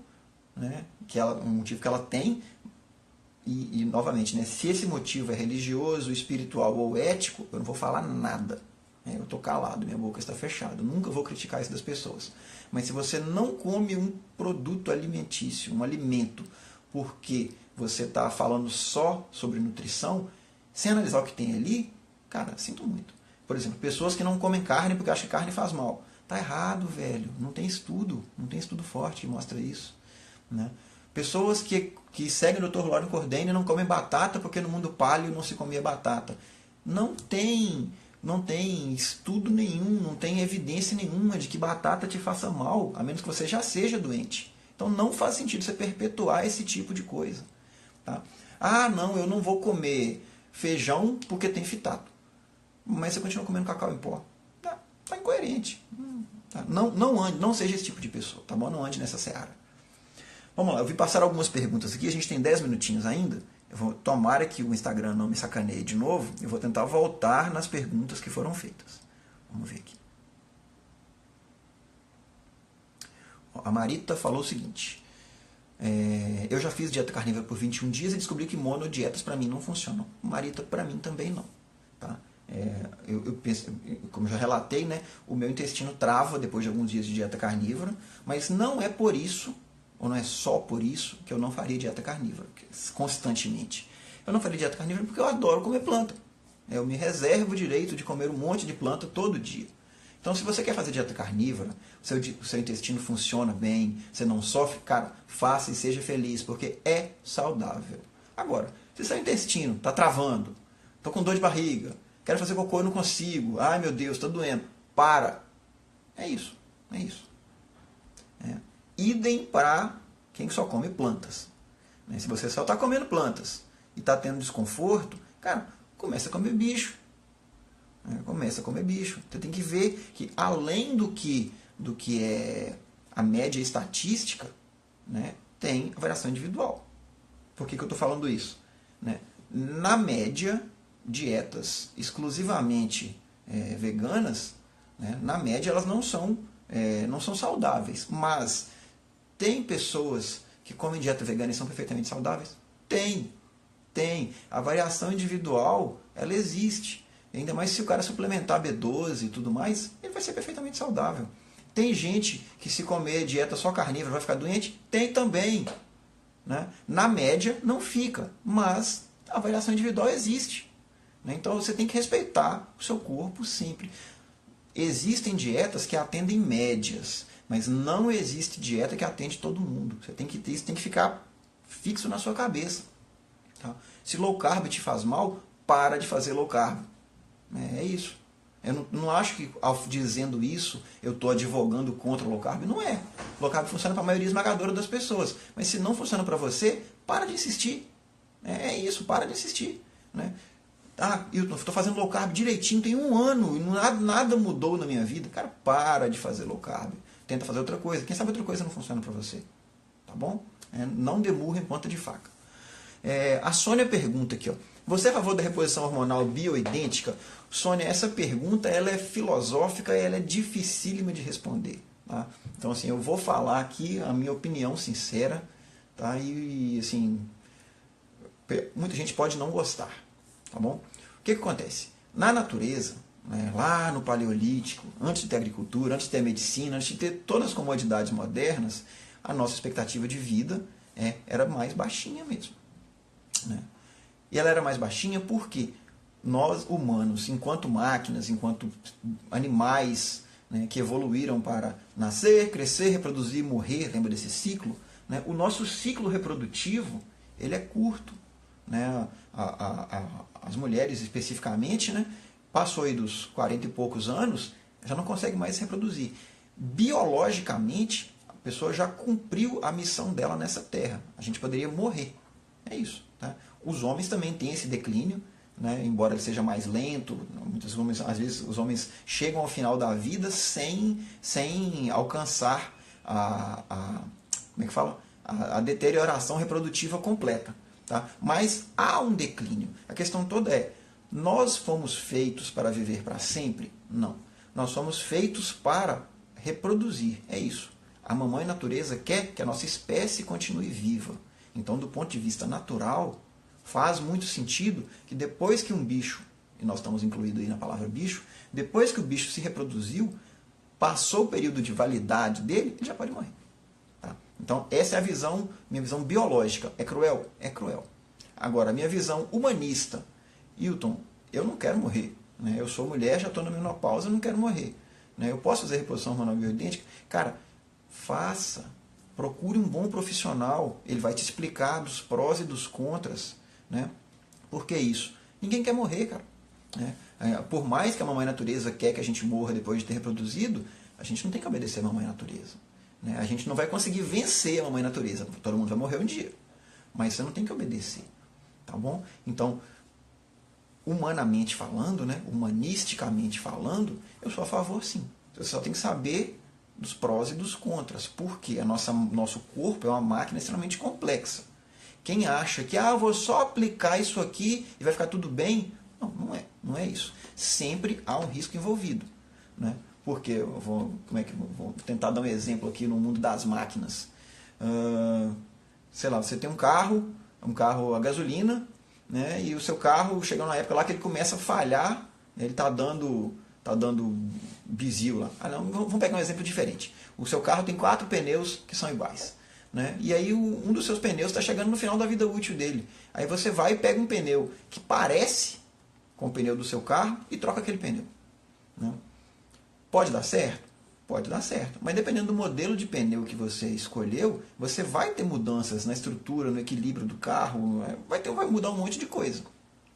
né? Um motivo que ela tem, e novamente, né? Se esse motivo é religioso, espiritual ou ético, eu não vou falar nada. Eu estou calado, minha boca está fechada. Eu nunca vou criticar isso das pessoas. Mas se você não come um produto alimentício, um alimento, porque você está falando só sobre nutrição, sem analisar o que tem ali, cara, sinto muito. Por exemplo, pessoas que não comem carne porque acham que carne faz mal. Tá errado, velho. Não tem estudo forte que mostra isso. Né? Pessoas que seguem o Dr. Loren Cordain e não comem batata porque no mundo paleo não se comia batata. Não tem estudo nenhum, não tem evidência nenhuma de que batata te faça mal, a menos que você já seja doente. Então não faz sentido você perpetuar esse tipo de coisa. Tá? Não, eu não vou comer feijão porque tem fitato. Mas você continua comendo cacau em pó. Tá incoerente. Tá? Não seja esse tipo de pessoa, tá bom? Não ande nessa seara. Vamos lá, eu vim passar algumas perguntas aqui, a gente tem 10 minutinhos ainda. Tomara que o Instagram não me sacaneie de novo. Eu vou tentar voltar nas perguntas que foram feitas. Vamos ver aqui. A Marita falou o seguinte. Eu já fiz dieta carnívora por 21 dias e descobri que monodietas para mim não funcionam. Marita, para mim também não. Tá? Eu penso, como eu já relatei, né, o meu intestino trava depois de alguns dias de dieta carnívora, mas não é por isso, ou não é só por isso, que eu não faria dieta carnívora constantemente. Eu não faria dieta carnívora porque eu adoro comer planta. Eu me reservo o direito de comer um monte de planta todo dia. Então, se você quer fazer dieta carnívora, o seu intestino funciona bem, você não sofre, cara, faça e seja feliz, porque é saudável. Agora, se seu intestino está travando, estou com dor de barriga, quero fazer cocô e não consigo, ai meu Deus, está doendo, para. É isso. Idem para quem só come plantas. Se você só está comendo plantas e está tendo desconforto, cara, começa a comer bicho. Começa a comer bicho. Você tem que ver que além do que é a média estatística, né, tem a variação individual. Por que eu estou falando isso? Na média, dietas exclusivamente veganas, né, na média elas não são saudáveis. Mas tem pessoas que comem dieta vegana e são perfeitamente saudáveis? Tem. A variação individual, ela existe. Ainda mais se o cara suplementar B12 e tudo mais, ele vai ser perfeitamente saudável. Tem gente que se comer dieta só carnívora vai ficar doente? Tem também. Né? Na média não fica, mas a variação individual existe. Né? Então você tem que respeitar o seu corpo sempre. Existem dietas que atendem médias, mas não existe dieta que atende todo mundo. Você tem que ter isso, tem que ficar fixo na sua cabeça. Tá? Se low carb te faz mal, para de fazer low carb. É isso. Eu não acho que, ao dizendo isso, eu estou advogando contra o low carb. Não é. Low carb funciona para a maioria esmagadora das pessoas. Mas se não funciona para você, para de insistir. É isso, para de insistir. Né? Ah, eu estou fazendo low carb direitinho, tem um ano, e nada mudou na minha vida. Cara, para de fazer low carb. Tenta fazer outra coisa. Quem sabe outra coisa não funciona para você. Tá bom? Não demurra em ponta de faca. A Sônia pergunta aqui, ó. Você é a favor da reposição hormonal bioidêntica? Sônia, essa pergunta ela é filosófica e ela é dificílima de responder. Tá? Então, assim, eu vou falar aqui a minha opinião sincera, tá? E, assim, muita gente pode não gostar, tá bom? O que acontece? Na natureza, né, lá no Paleolítico, antes de ter agricultura, antes de ter medicina, antes de ter todas as comodidades modernas, a nossa expectativa de vida era mais baixinha mesmo. Né? E ela era mais baixinha porque nós, humanos, enquanto máquinas, enquanto animais, né, que evoluíram para nascer, crescer, reproduzir, morrer, lembra desse ciclo? Né? O nosso ciclo reprodutivo ele é curto. Né? As mulheres, especificamente, né, passou aí dos 40 e poucos anos, já não consegue mais se reproduzir. Biologicamente, a pessoa já cumpriu a missão dela nessa terra. A gente poderia morrer. É isso. Tá? Os homens também têm esse declínio, né? Embora ele seja mais lento. Às vezes os homens chegam ao final da vida sem alcançar como é que fala? A deterioração reprodutiva completa. Tá? Mas há um declínio. A questão toda é, nós fomos feitos para viver para sempre? Não. Nós somos feitos para reproduzir. É isso. A mamãe natureza quer que a nossa espécie continue viva. Então, do ponto de vista natural, faz muito sentido que depois que um bicho, e nós estamos incluídos aí na palavra bicho, depois que o bicho se reproduziu, passou o período de validade dele, ele já pode morrer. Tá? Então, essa é minha visão biológica. É cruel? É cruel. Agora, a minha visão humanista, Hilton, eu não quero morrer. Né? Eu sou mulher, já estou na menopausa, eu não quero morrer. Né? Eu posso fazer reposição hormonal bioidêntica? Cara, faça. Procure um bom profissional, ele vai te explicar dos prós e dos contras. Né? Por que isso? Ninguém quer morrer, cara. Né? Por mais que a mamãe natureza quer que a gente morra depois de ter reproduzido, a gente não tem que obedecer a mamãe natureza. Né? A gente não vai conseguir vencer a mamãe natureza. Todo mundo vai morrer um dia. Mas você não tem que obedecer. Tá bom? Então, humanamente falando, né? Humanisticamente falando, eu sou a favor sim. Você só tem que saber dos prós e dos contras, porque nosso corpo é uma máquina extremamente complexa. Quem acha que eu vou só aplicar isso aqui e vai ficar tudo bem, não é isso. Sempre há um risco envolvido. Né? Porque, vou tentar dar um exemplo aqui no mundo das máquinas. Sei lá, você tem um carro a gasolina, né? E o seu carro chega numa época lá que ele começa a falhar, ele está dando bizil lá. Vamos pegar um exemplo diferente. O seu carro tem 4 pneus que são iguais. Né? E aí um dos seus pneus está chegando no final da vida útil dele. Aí você vai e pega um pneu que parece com o pneu do seu carro e troca aquele pneu. Né? Pode dar certo? Pode dar certo. Mas dependendo do modelo de pneu que você escolheu, você vai ter mudanças na estrutura, no equilíbrio do carro, vai mudar um monte de coisa.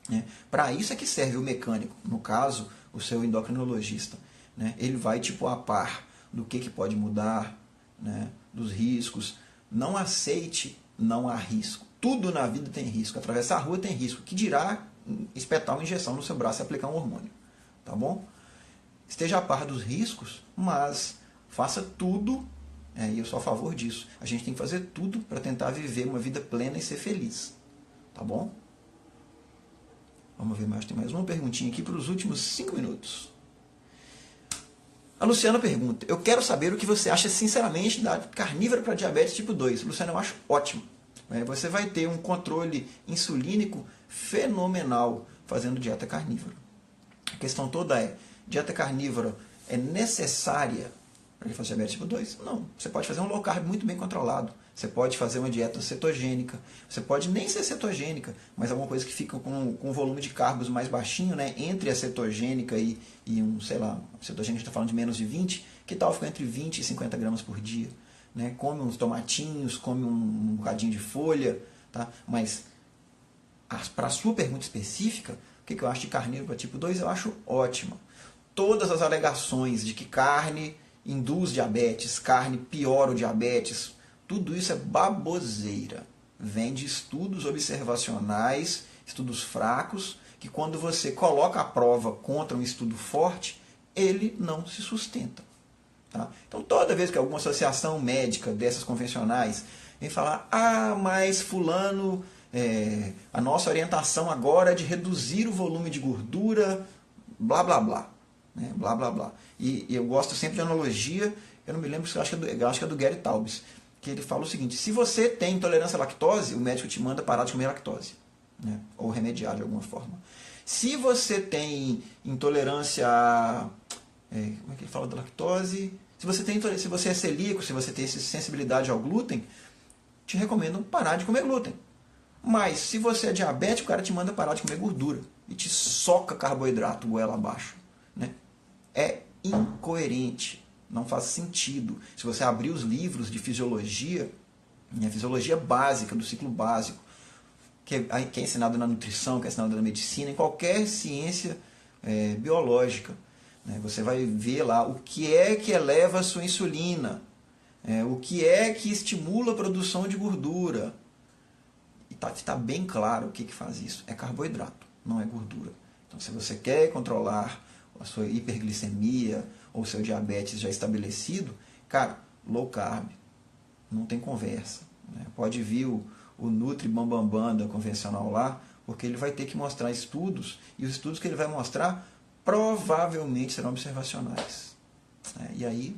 Né? Para isso é que serve o mecânico. No caso, o seu endocrinologista. Né? Ele vai a par do que pode mudar, né? Dos riscos. Não aceite, não há risco. Tudo na vida tem risco. Atravessar a rua tem risco. Que dirá espetar uma injeção no seu braço e aplicar um hormônio. Tá bom? Esteja a par dos riscos, mas faça tudo, e eu sou a favor disso. A gente tem que fazer tudo para tentar viver uma vida plena e ser feliz. Tá bom? Vamos ver mais. Tem mais uma perguntinha aqui para os últimos 5 minutos. A Luciana pergunta: eu quero saber o que você acha sinceramente da carnívora para diabetes tipo 2. Luciana, eu acho ótimo. Você vai ter um controle insulínico fenomenal fazendo dieta carnívora. A questão toda é: dieta carnívora é necessária para ele fazer diabetes tipo 2? Não. Você pode fazer um low carb muito bem controlado. Você pode fazer uma dieta cetogênica. Você pode nem ser cetogênica, mas alguma coisa que fica com um volume de carbos mais baixinho, né? Entre a cetogênica e um, sei lá, a cetogênica a gente está falando de menos de 20, que tal ficar entre 20 e 50 gramas por dia? Né? Come uns tomatinhos, come um bocadinho de folha, tá? Mas para a sua pergunta específica, o que eu acho de carnívoro para tipo 2? Eu acho ótimo. Todas as alegações de que carne induz diabetes, carne piora o diabetes, tudo isso é baboseira. Vem de estudos observacionais, estudos fracos, que quando você coloca a prova contra um estudo forte, ele não se sustenta. Tá? Então toda vez que alguma associação médica dessas convencionais vem falar, mas fulano, a nossa orientação agora é de reduzir o volume de gordura, blá blá blá. Né? Blá blá blá. E eu gosto sempre de analogia, eu não me lembro, eu acho que é do Gary Taubes, que ele fala o seguinte: se você tem intolerância à lactose, o médico te manda parar de comer lactose, né? Ou remediar de alguma forma. Se você tem intolerância a... como é que ele fala da lactose? Se você é celíaco, se você tem sensibilidade ao glúten, te recomendo parar de comer glúten. Mas se você é diabético, o cara te manda parar de comer gordura e te soca carboidrato goela abaixo. Né? É incoerente, não faz sentido. Se você abrir os livros de fisiologia, a fisiologia básica, do ciclo básico, que é ensinado na nutrição, que é ensinado na medicina, em qualquer ciência biológica, né? Você vai ver lá o que é que eleva a sua insulina, o que é que estimula a produção de gordura. E está bem claro o que faz isso. É carboidrato, não é gordura. Então, se você quer controlar a sua hiperglicemia ou seu diabetes já estabelecido, cara, low carb, não tem conversa. Né? Pode vir o Nutri Bambambam da convencional lá, porque ele vai ter que mostrar estudos, e os estudos que ele vai mostrar provavelmente serão observacionais. Né? E aí,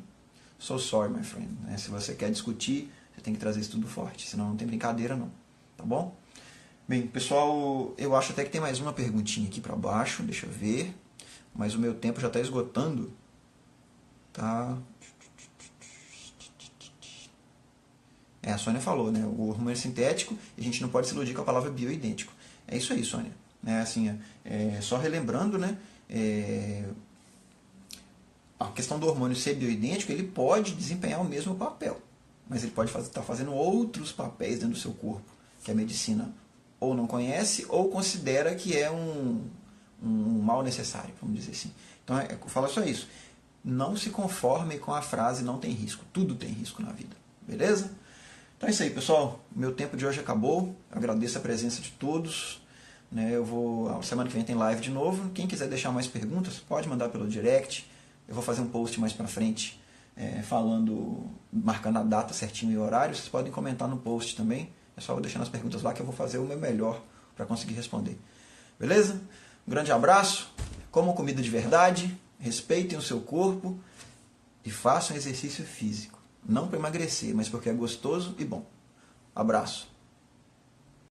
so sorry, my friend. Né? Se você quer discutir, você tem que trazer estudo forte, senão não tem brincadeira não. Tá bom? Bem, pessoal, eu acho até que tem mais uma perguntinha aqui para baixo, deixa eu ver. Mas o meu tempo já está esgotando. Tá? A Sônia falou, né? O hormônio é sintético e a gente não pode se iludir com a palavra bioidêntico. É isso aí, Sônia. Assim, só relembrando, né? A questão do hormônio ser bioidêntico, ele pode desempenhar o mesmo papel, mas ele pode estar fazendo outros papéis dentro do seu corpo, que a medicina ou não conhece ou considera que é um mal necessário, vamos dizer assim. Então, fala só isso. Não se conforme com a frase não tem risco. Tudo tem risco na vida. Beleza? Então é isso aí, pessoal. Meu tempo de hoje acabou. Eu agradeço a presença de todos. Né? Semana que vem tem live de novo. Quem quiser deixar mais perguntas, pode mandar pelo direct. Eu vou fazer um post mais pra frente, marcando a data certinho e o horário. Vocês podem comentar no post também. É só eu deixando as perguntas lá que eu vou fazer o meu melhor para conseguir responder. Beleza? Um grande abraço, comam comida de verdade, respeitem o seu corpo e façam exercício físico. Não para emagrecer, mas porque é gostoso e bom. Abraço.